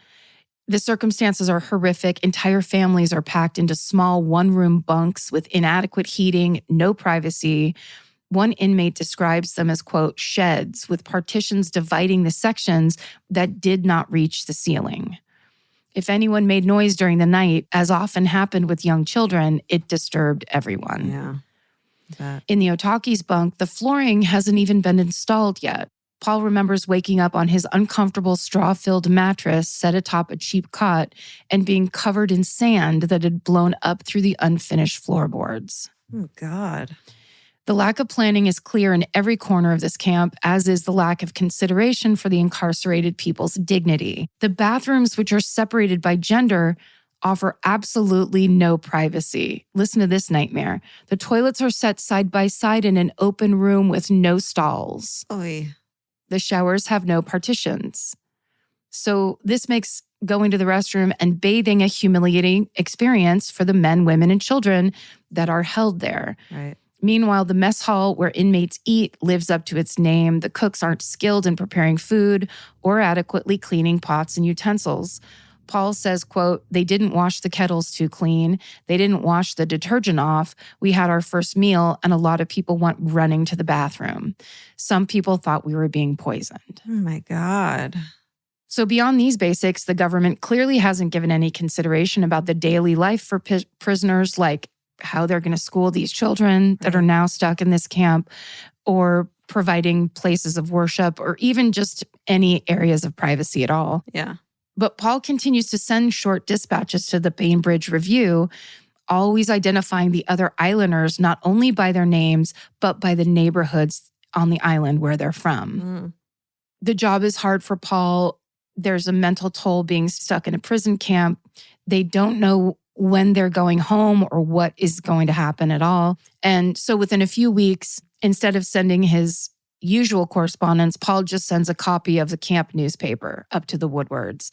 [SPEAKER 3] The circumstances are horrific. Entire families are packed into small one-room bunks with inadequate heating, no privacy. One inmate describes them as, quote, "sheds with partitions dividing the sections that did not reach the ceiling." If anyone made noise during the night, as often happened with young children, it disturbed everyone.
[SPEAKER 8] Yeah.
[SPEAKER 3] In the Ohtaki's bunk, the flooring hasn't even been installed yet. Paul remembers waking up on his uncomfortable straw-filled mattress set atop a cheap cot and being covered in sand that had blown up through the unfinished floorboards.
[SPEAKER 8] Oh, God.
[SPEAKER 3] The lack of planning is clear in every corner of this camp, as is the lack of consideration for the incarcerated people's dignity. The bathrooms, which are separated by gender, offer absolutely no privacy. Listen to this nightmare. The toilets are set side by side in an open room with no stalls.
[SPEAKER 8] Oy.
[SPEAKER 3] The showers have no partitions. So this makes going to the restroom and bathing a humiliating experience for the men, women, and children that are held there.
[SPEAKER 8] Right.
[SPEAKER 3] Meanwhile, the mess hall where inmates eat lives up to its name. The cooks aren't skilled in preparing food or adequately cleaning pots and utensils. Paul says, quote, "They didn't wash the kettles too clean. They didn't wash the detergent off. We had our first meal, and a lot of people went running to the bathroom. Some people thought we were being poisoned."
[SPEAKER 8] Oh, my God.
[SPEAKER 3] So beyond these basics, the government clearly hasn't given any consideration about the daily life for prisoners, like how they're going to school these children that are now stuck in this camp, or providing places of worship, or even just any areas of privacy at all.
[SPEAKER 8] Yeah.
[SPEAKER 3] But Paul continues to send short dispatches to the Bainbridge Review, always identifying the other islanders not only by their names, but by the neighborhoods on the island where they're from. The job is hard for Paul. There's a mental toll being stuck in a prison camp. They don't know when they're going home or what is going to happen at all. And so within a few weeks, instead of sending his usual correspondence, Paul just sends a copy of the camp newspaper up to the Woodwards.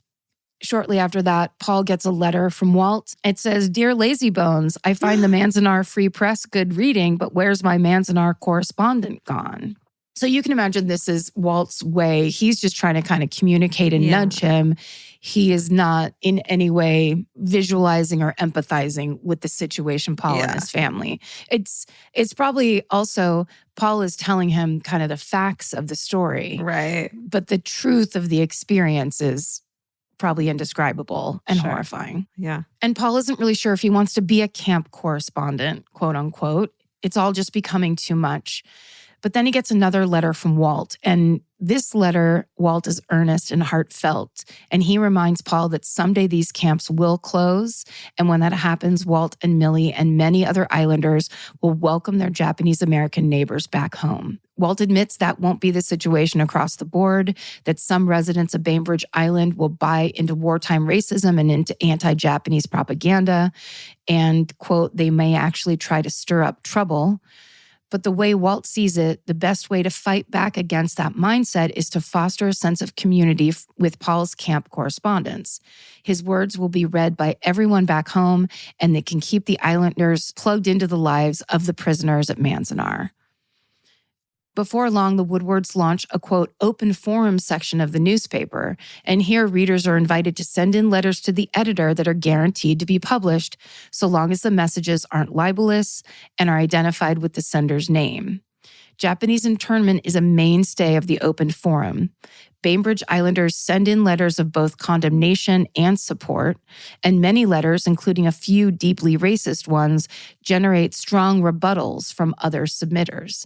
[SPEAKER 3] Shortly after that, Paul gets a letter from Walt. It says, "Dear Lazybones, I find the Manzanar Free Press good reading, but where's my Manzanar correspondent gone?" So you can imagine this is Walt's way. He's just trying to kind of communicate and nudge him. He is not in any way visualizing or empathizing with the situation Paul and his family. It's probably also Paul is telling him kind of the facts of the story.
[SPEAKER 8] Right.
[SPEAKER 3] But the truth of the experience is probably indescribable and horrifying.
[SPEAKER 8] Yeah.
[SPEAKER 3] And Paul isn't really sure if he wants to be a camp correspondent, quote unquote. It's all just becoming too much. But then he gets another letter from Walt. And this letter, Walt, is earnest and heartfelt. And he reminds Paul that someday these camps will close. And when that happens, Walt and Millie and many other islanders will welcome their Japanese American neighbors back home. Walt admits that won't be the situation across the board, that some residents of Bainbridge Island will buy into wartime racism and into anti-Japanese propaganda. And, quote, they may actually try to stir up trouble. But the way Walt sees it, the best way to fight back against that mindset is to foster a sense of community with Paul's camp correspondence. His words will be read by everyone back home, and they can keep the islanders plugged into the lives of the prisoners at Manzanar. Before long, the Woodwards launch a, quote, open forum section of the newspaper, and here readers are invited to send in letters to the editor that are guaranteed to be published, so long as the messages aren't libelous and are identified with the sender's name. Japanese internment is a mainstay of the open forum. Bainbridge Islanders send in letters of both condemnation and support, and many letters, including a few deeply racist ones, generate strong rebuttals from other submitters.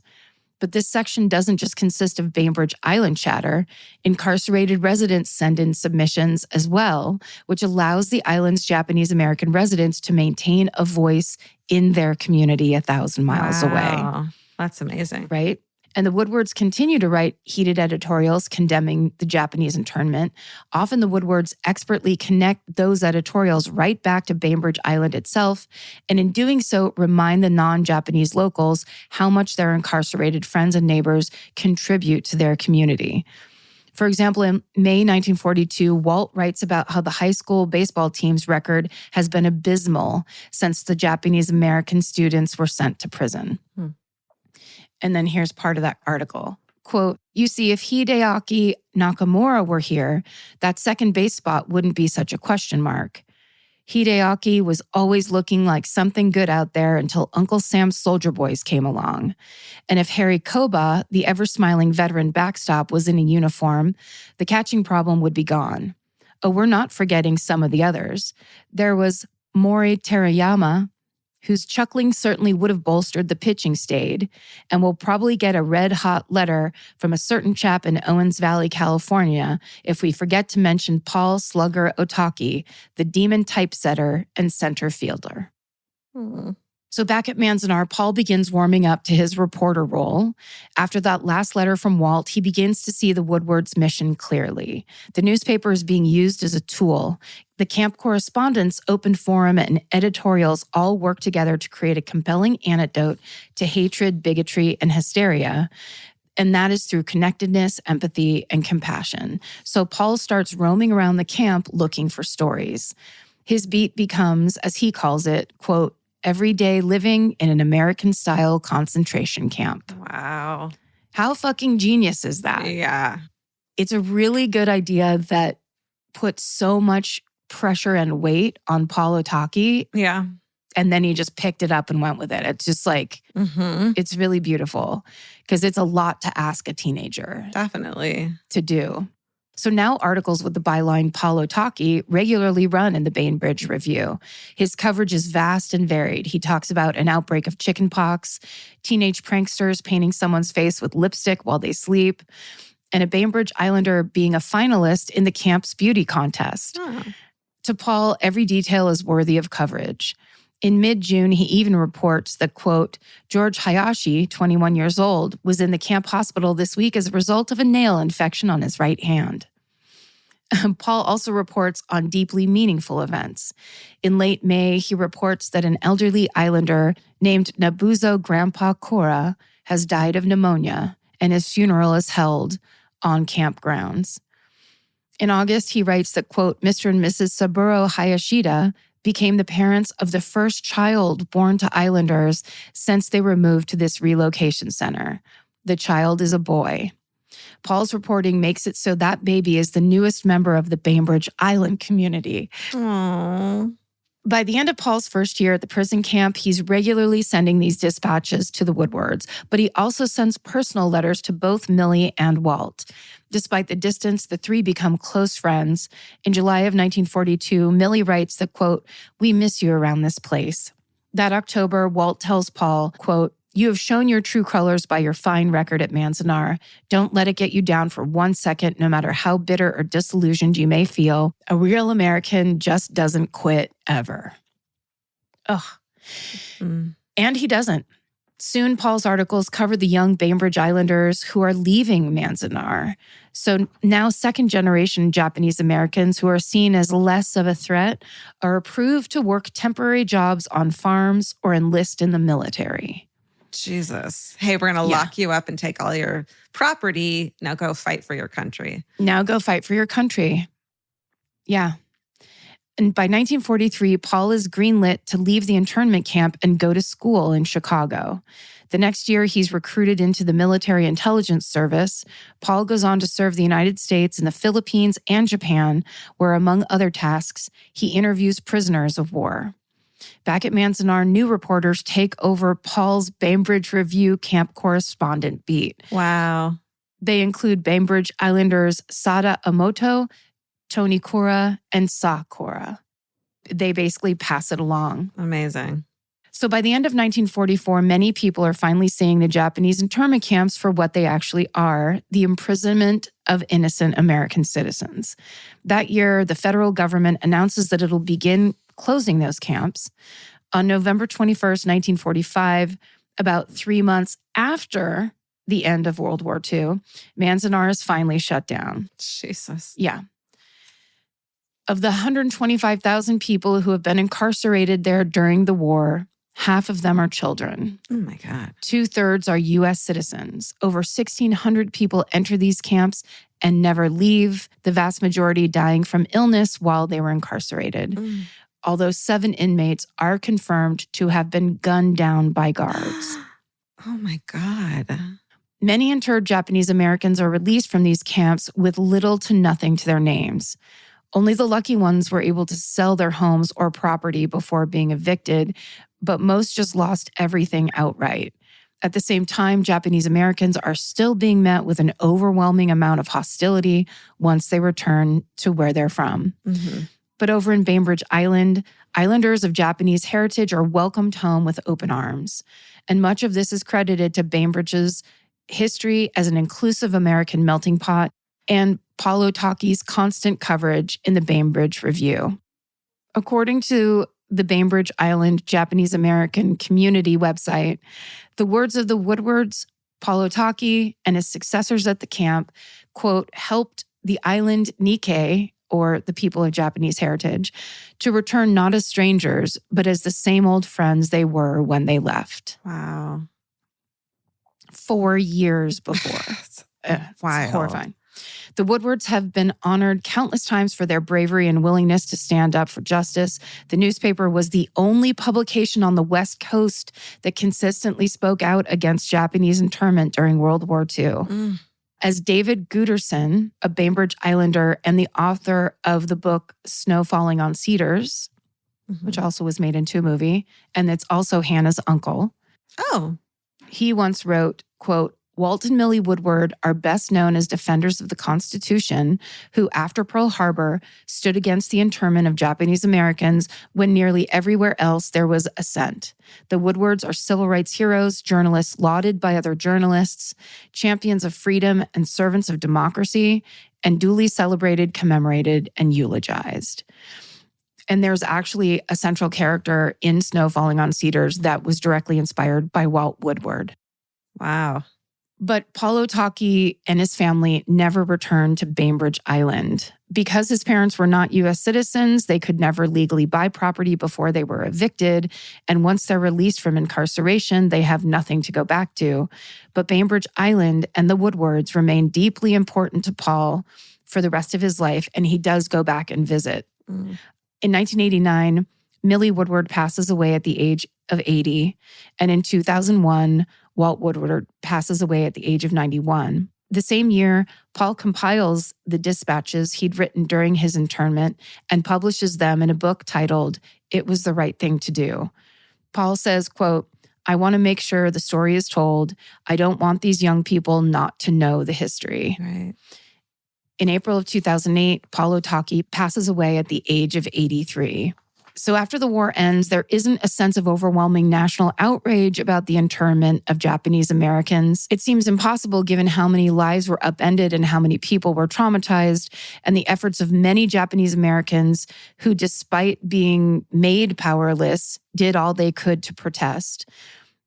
[SPEAKER 3] But this section doesn't just consist of Bainbridge Island chatter. Incarcerated residents send in submissions as well, which allows the island's Japanese American residents to maintain a voice in their community 1,000 miles away.
[SPEAKER 8] That's amazing.
[SPEAKER 3] Right? And the Woodwards continue to write heated editorials condemning the Japanese internment. Often the Woodwards expertly connect those editorials right back to Bainbridge Island itself, and in doing so, remind the non-Japanese locals how much their incarcerated friends and neighbors contribute to their community. For example, in May 1942, Walt writes about how the high school baseball team's record has been abysmal since the Japanese American students were sent to prison. And then here's part of that article. Quote, you see, if Hideaki Nakamura were here, that second base spot wouldn't be such a question mark. Hideaki was always looking like something good out there until Uncle Sam's Soldier Boys came along. And if Harry Koba, the ever-smiling veteran backstop, was in a uniform, the catching problem would be gone. Oh, we're not forgetting some of the others. There was Mori Terayama, whose chuckling certainly would have bolstered the pitching staid, and we'll probably get a red-hot letter from a certain chap in Owens Valley, California, if we forget to mention Paul Slugger Ohtaki, the demon typesetter and center fielder. So back at Manzanar, Paul begins warming up to his reporter role. After that last letter from Walt, he begins to see the Woodwards' mission clearly. The newspaper is being used as a tool. The camp correspondence, open forum, and editorials all work together to create a compelling antidote to hatred, bigotry, and hysteria. And that is through connectedness, empathy, and compassion. So Paul starts roaming around the camp looking for stories. His beat becomes, as he calls it, quote, everyday living in an American-style concentration camp.
[SPEAKER 8] Wow.
[SPEAKER 3] How fucking genius is that?
[SPEAKER 8] Yeah.
[SPEAKER 3] It's a really good idea that puts so much pressure and weight on Paul Ohtaki.
[SPEAKER 8] Yeah.
[SPEAKER 3] And then he just picked it up and went with it. It's just like, it's really beautiful because it's a lot to ask a teenager.
[SPEAKER 8] Definitely.
[SPEAKER 3] To do. So now articles with the byline Paul Ohtaki regularly run in the Bainbridge Review. His coverage is vast and varied. He talks about an outbreak of chickenpox, teenage pranksters painting someone's face with lipstick while they sleep, and a Bainbridge Islander being a finalist in the camp's beauty contest. To Paul, every detail is worthy of coverage. In mid-June, he even reports that, quote, George Hayashi, 21 years old, was in the camp hospital this week as a result of a nail infection on his right hand. Paul also reports on deeply meaningful events. In late May, he reports that an elderly islander named Nabuzo Grandpa Kora has died of pneumonia, and his funeral is held on camp grounds. In August, he writes that, quote, Mr. and Mrs. Saburo Hayashida became the parents of the first child born to islanders since they were moved to this relocation center. The child is a boy. Paul's reporting makes it so that baby is the newest member of the Bainbridge Island community.
[SPEAKER 8] Aww.
[SPEAKER 3] By the end of Paul's first year at the prison camp, he's regularly sending these dispatches to the Woodwards, but he also sends personal letters to both Millie and Walt. Despite the distance, the three become close friends. In July of 1942, Millie writes that, quote, we miss you around this place. That October, Walt tells Paul, quote, You have shown your true colors by your fine record at Manzanar. Don't let it get you down for 1 second, no matter how bitter or disillusioned you may feel. A real American just doesn't quit ever. Ugh. And he doesn't. Soon, Paul's articles cover the young Bainbridge Islanders who are leaving Manzanar. So now second-generation Japanese Americans who are seen as less of a threat are approved to work temporary jobs on farms or enlist in the military.
[SPEAKER 8] Jesus. Hey, we're going to lock you up and take all your property. Now go fight for your country.
[SPEAKER 3] Now go fight for your country. Yeah. And by 1943, Paul is greenlit to leave the internment camp and go to school in Chicago. The next year, he's recruited into the Military Intelligence Service. Paul goes on to serve the United States in the Philippines and Japan, where, among other tasks, he interviews prisoners of war. Back at Manzanar, new reporters take over Paul's Bainbridge Review camp correspondent beat.
[SPEAKER 8] Wow.
[SPEAKER 3] They include Bainbridge Islanders Sada Emoto, Tony Kura, and Sa Kura. They basically pass it along.
[SPEAKER 8] Amazing.
[SPEAKER 3] So by the end of 1944, many people are finally seeing the Japanese internment camps for what they actually are, the imprisonment of innocent American citizens. That year, the federal government announces that it'll begin closing those camps. On November 21st, 1945, about 3 months after the end of World War II, Manzanar is finally shut down.
[SPEAKER 8] Jesus.
[SPEAKER 3] Yeah. Of the 125,000 people who have been incarcerated there during the war, half of them are children.
[SPEAKER 8] Oh my God.
[SPEAKER 3] 2/3 are U.S. citizens. Over 1,600 people enter these camps and never leave, the vast majority dying from illness while they were incarcerated. Although 7 inmates are confirmed to have been gunned down by guards.
[SPEAKER 8] Oh my God.
[SPEAKER 3] Many interred Japanese Americans are released from these camps with little to nothing to their names. Only the lucky ones were able to sell their homes or property before being evicted, but most just lost everything outright. At the same time, Japanese Americans are still being met with an overwhelming amount of hostility once they return to where they're from. But over in Bainbridge Island, Islanders of Japanese heritage are welcomed home with open arms. And much of this is credited to Bainbridge's history as an inclusive American melting pot and Paul Otaki's constant coverage in the Bainbridge Review. According to the Bainbridge Island Japanese American Community website, the words of the Woodwards, Paul Ohtaki, and his successors at the camp, quote, helped the island Nikkei, or the people of Japanese heritage, to return not as strangers, but as the same old friends they were when they left.
[SPEAKER 8] Wow.
[SPEAKER 3] 4 years before. It's horrifying. The Woodwards have been honored countless times for their bravery and willingness to stand up for justice. The newspaper was the only publication on the West Coast that consistently spoke out against Japanese internment during World War II. As David Guterson, a Bainbridge Islander and the author of the book Snow Falling on Cedars, which also was made into a movie, and it's also Hannah's uncle.
[SPEAKER 8] Oh.
[SPEAKER 3] He once wrote, quote, Walt and Millie Woodward are best known as defenders of the Constitution who, after Pearl Harbor, stood against the internment of Japanese Americans when nearly everywhere else there was assent. The Woodwards are civil rights heroes, journalists lauded by other journalists, champions of freedom and servants of democracy, and duly celebrated, commemorated, and eulogized. And there's actually a central character in Snow Falling on Cedars that was directly inspired by Walt Woodward.
[SPEAKER 8] Wow.
[SPEAKER 3] But Paul Ohtaki and his family never returned to Bainbridge Island. Because his parents were not U.S. citizens, they could never legally buy property before they were evicted. And once they're released from incarceration, they have nothing to go back to. But Bainbridge Island and the Woodwards remain deeply important to Paul for the rest of his life, and he does go back and visit. In 1989, Millie Woodward passes away at the age of 80. And in 2001, Walt Woodward passes away at the age of 91. The same year, Paul compiles the dispatches he'd written during his internment and publishes them in a book titled, It Was the Right Thing to Do. Paul says, quote, I want to make sure the story is told. I don't want these young people not to know the history.
[SPEAKER 8] Right.
[SPEAKER 3] In April of 2008, Paul Ohtaki passes away at the age of 83. So after the war ends, there isn't a sense of overwhelming national outrage about the internment of Japanese Americans. It seems impossible given how many lives were upended and how many people were traumatized, and the efforts of many Japanese Americans who, despite being made powerless, did all they could to protest.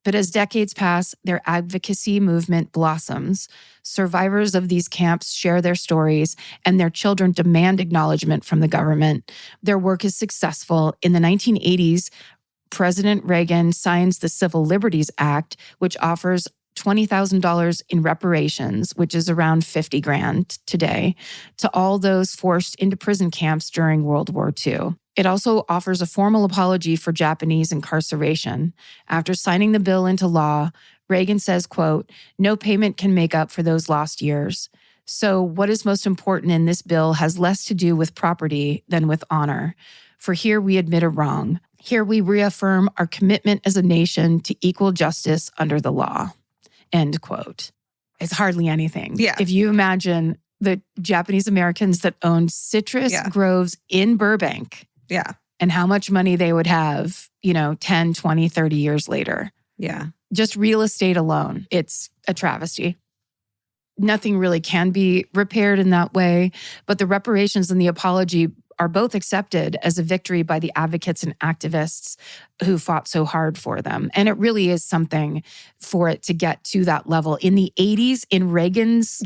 [SPEAKER 3] But as decades pass, their advocacy movement blossoms. Survivors of these camps share their stories, and their children demand acknowledgement from the government. Their work is successful. In the 1980s, President Reagan signs the Civil Liberties Act, which offers $20,000 in reparations, which is around $50,000 today, to all those forced into prison camps during World War II. It also offers a formal apology for Japanese incarceration. After signing the bill into law, Reagan says, quote, "No payment can make up for those lost years. So what is most important in this bill has less to do with property than with honor. For here we admit a wrong. Here we reaffirm our commitment as a nation to equal justice under the law." End quote. It's hardly anything.
[SPEAKER 2] Yeah.
[SPEAKER 3] If you imagine the Japanese Americans that owned citrus groves in Burbank, and how much money they would have, 10, 20, 30 years later.
[SPEAKER 2] Yeah.
[SPEAKER 3] Just real estate alone, it's a travesty. Nothing really can be repaired in that way, but the reparations and the apology are both accepted as a victory by the advocates and activists who fought so hard for them. And it really is something for it to get to that level. In the 80s, in Reagan's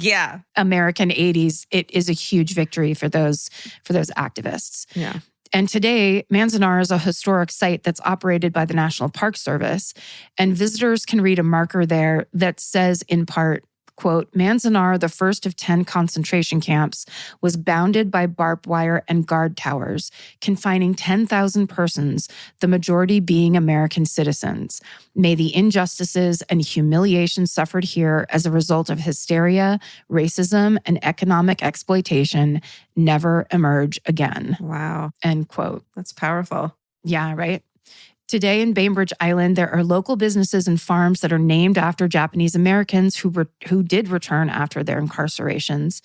[SPEAKER 3] American 80s, it is a huge victory for those activists.
[SPEAKER 2] Yeah.
[SPEAKER 3] And today, Manzanar is a historic site that's operated by the National Park Service. And visitors can read a marker there that says in part, quote, "Manzanar, the first of 10 concentration camps, was bounded by barbed wire and guard towers, confining 10,000 persons, the majority being American citizens. May the injustices and humiliation suffered here as a result of hysteria, racism, and economic exploitation never emerge again."
[SPEAKER 2] Wow.
[SPEAKER 3] End quote.
[SPEAKER 2] That's powerful.
[SPEAKER 3] Yeah, right? Today in Bainbridge Island, there are local businesses and farms that are named after Japanese Americans who did return after their incarcerations.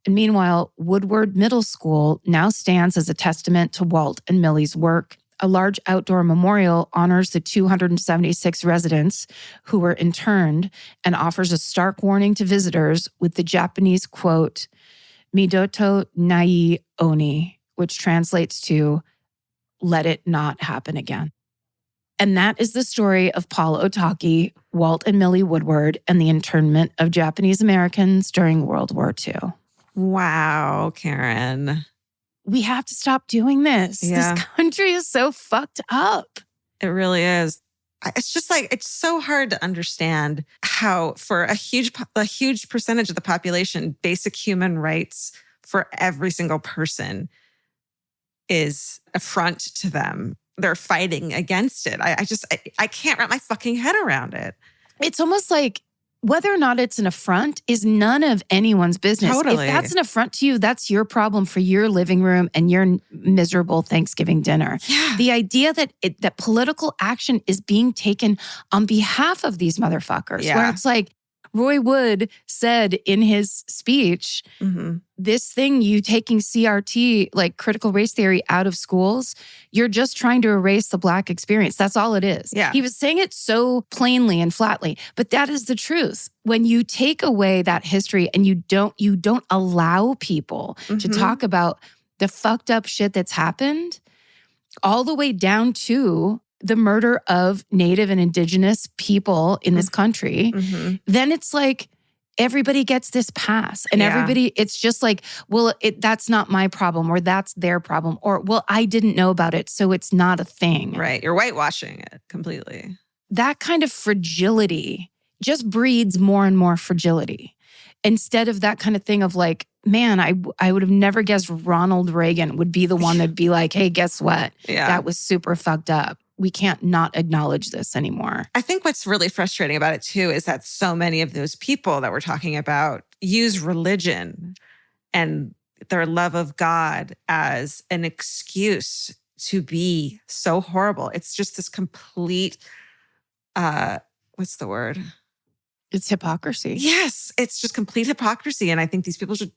[SPEAKER 3] And meanwhile, Woodward Middle School now stands as a testament to Walt and Millie's work. A large outdoor memorial honors the 276 residents who were interned and offers a stark warning to visitors with the Japanese quote, "Midoto nai oni," which translates to, "Let it not happen again." And that is the story of Paul Ohtaki, Walt and Millie Woodward, and the internment of Japanese Americans during World War II.
[SPEAKER 2] Wow, Karen.
[SPEAKER 3] We have to stop doing this.
[SPEAKER 2] Yeah.
[SPEAKER 3] This country is so fucked up.
[SPEAKER 2] It really is. It's just like, it's so hard to understand how for a huge percentage of the population, basic human rights for every single person is affront to them. They're fighting against it. I can't wrap my fucking head around it.
[SPEAKER 3] It's almost like whether or not it's an affront is none of anyone's business.
[SPEAKER 2] Totally.
[SPEAKER 3] If that's an affront to you, that's your problem for your living room and your miserable Thanksgiving dinner.
[SPEAKER 2] Yeah.
[SPEAKER 3] The idea that political action is being taken on behalf of these motherfuckers, where it's like Roy Wood said in his speech, this thing, you taking CRT, like critical race theory, out of schools, you're just trying to erase the Black experience. That's all it is.
[SPEAKER 2] Yeah.
[SPEAKER 3] He was saying it so plainly and flatly, but that is the truth. When you take away that history and you don't allow people to talk about the fucked up shit that's happened, all the way down to the murder of Native and Indigenous people in this country, then it's like everybody gets this pass. And everybody, it's just like, well, that's not my problem, or that's their problem, or, well, I didn't know about it, so it's not a thing.
[SPEAKER 2] Right. You're whitewashing it completely.
[SPEAKER 3] That kind of fragility just breeds more and more fragility. Instead of that kind of thing of like, man, I would have never guessed Ronald Reagan would be the one that'd be like, hey, guess what?
[SPEAKER 2] Yeah.
[SPEAKER 3] That was super fucked up. We can't not acknowledge this anymore.
[SPEAKER 2] I think what's really frustrating about it too is that so many of those people that we're talking about use religion and their love of God as an excuse to be so horrible. It's just this complete, what's the word?
[SPEAKER 3] It's hypocrisy.
[SPEAKER 2] Yes, it's just complete hypocrisy. And I think these people should,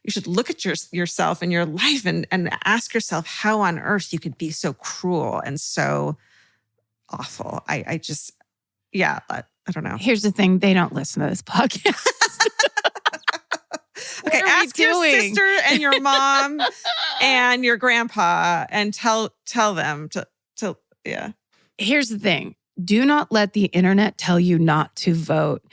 [SPEAKER 8] you should look at yourself and your life and ask yourself how on earth you could be so cruel and so awful. I don't know.
[SPEAKER 3] Here's the thing. They don't listen to this podcast.
[SPEAKER 8] Okay, ask your sister and your mom and your grandpa and tell them to.
[SPEAKER 3] Here's the thing. Do not let the internet tell you not to vote.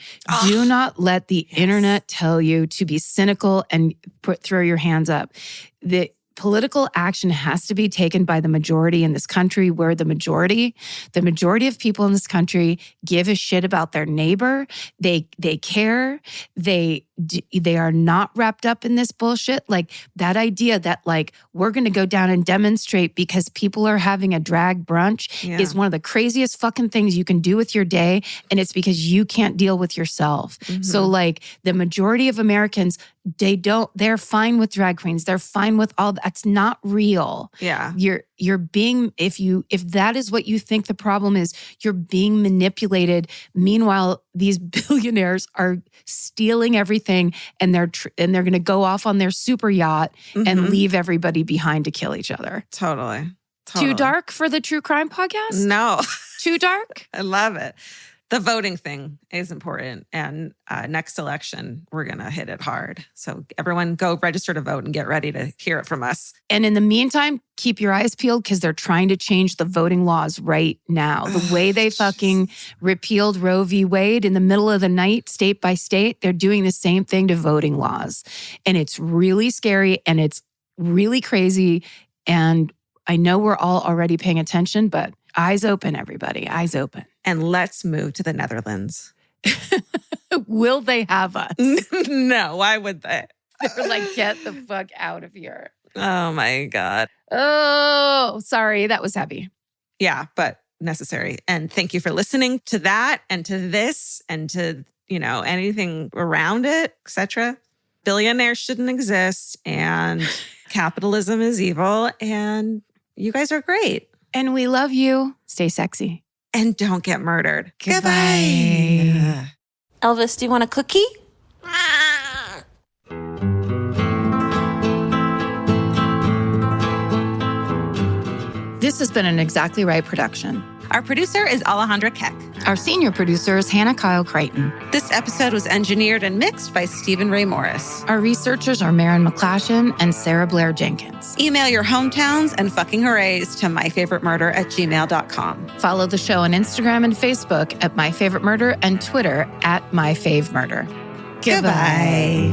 [SPEAKER 3] Do not let the internet tell you to be cynical and throw your hands up. The political action has to be taken by the majority in this country. We're the majority. The majority of people in this country give a shit about their neighbor. They care. They are not wrapped up in this bullshit. Like that idea that like we're going to go down and demonstrate because people are having a drag brunch is one of the craziest fucking things you can do with your day. And it's because you can't deal with yourself. Mm-hmm. So like the majority of Americans, they're fine with drag queens. They're fine with all that's not real.
[SPEAKER 8] Yeah.
[SPEAKER 3] You're being, if that is what you think the problem is, you're being manipulated. Meanwhile, these billionaires are stealing everything and they're going to go off on their super yacht and leave everybody behind to kill each other.
[SPEAKER 8] Totally.
[SPEAKER 3] Too dark for the true crime podcast?
[SPEAKER 8] No.
[SPEAKER 3] Too dark?
[SPEAKER 8] I love it. The voting thing is important. And next election, we're going to hit it hard. So everyone go register to vote and get ready to hear it from us.
[SPEAKER 3] And in the meantime, keep your eyes peeled because they're trying to change the voting laws right now. The way they fucking repealed Roe v. Wade in the middle of the night, state by state, they're doing the same thing to voting laws. And it's really scary and it's really crazy. And I know we're all already paying attention, but eyes open, everybody, eyes open.
[SPEAKER 8] And let's move to the Netherlands.
[SPEAKER 3] Will they have us?
[SPEAKER 8] No, why would they?
[SPEAKER 3] They're like, get the fuck out of here.
[SPEAKER 8] Oh my God.
[SPEAKER 3] Oh, sorry, that was heavy.
[SPEAKER 8] Yeah, but necessary. And thank you for listening to that and to this and to, anything around it, etc. Billionaires shouldn't exist and capitalism is evil and you guys are great.
[SPEAKER 3] And we love you. Stay sexy.
[SPEAKER 8] And don't get murdered.
[SPEAKER 3] Goodbye.
[SPEAKER 5] Elvis, do you want a cookie?
[SPEAKER 3] This has been an Exactly Right production.
[SPEAKER 8] Our producer is Alejandra Keck.
[SPEAKER 3] Our senior producer is Hannah Kyle Crichton.
[SPEAKER 8] This episode was engineered and mixed by Stephen Ray Morris.
[SPEAKER 3] Our researchers are Maren McClashen and Sarah Blair Jenkins.
[SPEAKER 8] Email your hometowns and fucking hoorays to myfavoritemurder@gmail.com.
[SPEAKER 3] Follow the show on Instagram and Facebook at myfavoritemurder and Twitter at myfavemurder.
[SPEAKER 8] Goodbye.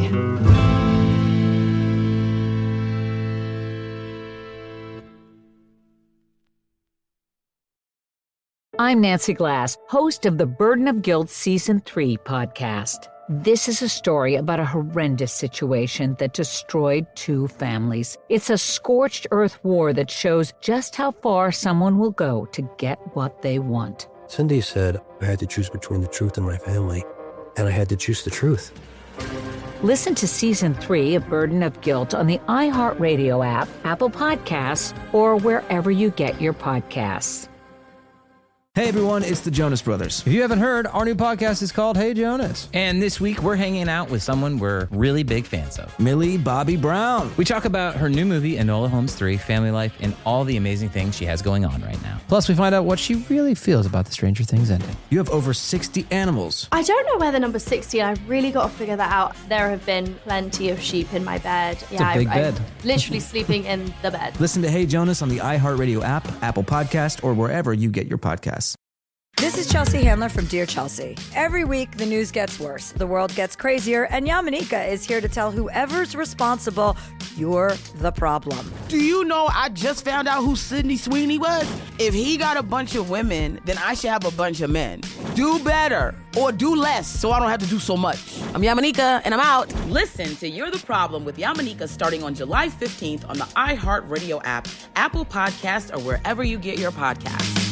[SPEAKER 4] I'm Nancy Glass, host of the Burden of Guilt Season 3 podcast. This is a story about a horrendous situation that destroyed 2 families. It's a scorched earth war that shows just how far someone will go to get what they want.
[SPEAKER 6] Cindy said I had to choose between the truth and my family, and I had to choose the truth.
[SPEAKER 4] Listen to Season 3 of Burden of Guilt on the iHeartRadio app, Apple Podcasts, or wherever you get your podcasts.
[SPEAKER 20] Hey everyone, it's the Jonas Brothers. If you haven't heard, our new podcast is called Hey Jonas.
[SPEAKER 21] And this week we're hanging out with someone we're really big fans of.
[SPEAKER 20] Millie Bobby Brown.
[SPEAKER 21] We talk about her new movie, Enola Holmes 3, family life, and all the amazing things she has going on right now.
[SPEAKER 20] Plus we find out what she really feels about the Stranger Things ending. You have over 60 animals.
[SPEAKER 22] I don't know where the number 60, I've really got to figure that out. There have been plenty of sheep in my bed.
[SPEAKER 20] It's a big bed.
[SPEAKER 22] I'm literally sleeping in the bed.
[SPEAKER 20] Listen to Hey Jonas on the iHeartRadio app, Apple Podcast, or wherever you get your podcasts.
[SPEAKER 12] This is Chelsea Handler from Dear Chelsea. Every week, the news gets worse, the world gets crazier, and Yamanika is here to tell whoever's responsible, you're the problem.
[SPEAKER 23] Do you know I just found out who Sydney Sweeney was? If he got a bunch of women, then I should have a bunch of men. Do better or do less so I don't have to do so much. I'm Yamanika, and I'm out. Listen to You're the Problem with Yamanika starting on July 15th on the iHeartRadio app, Apple Podcasts, or wherever you get your podcasts.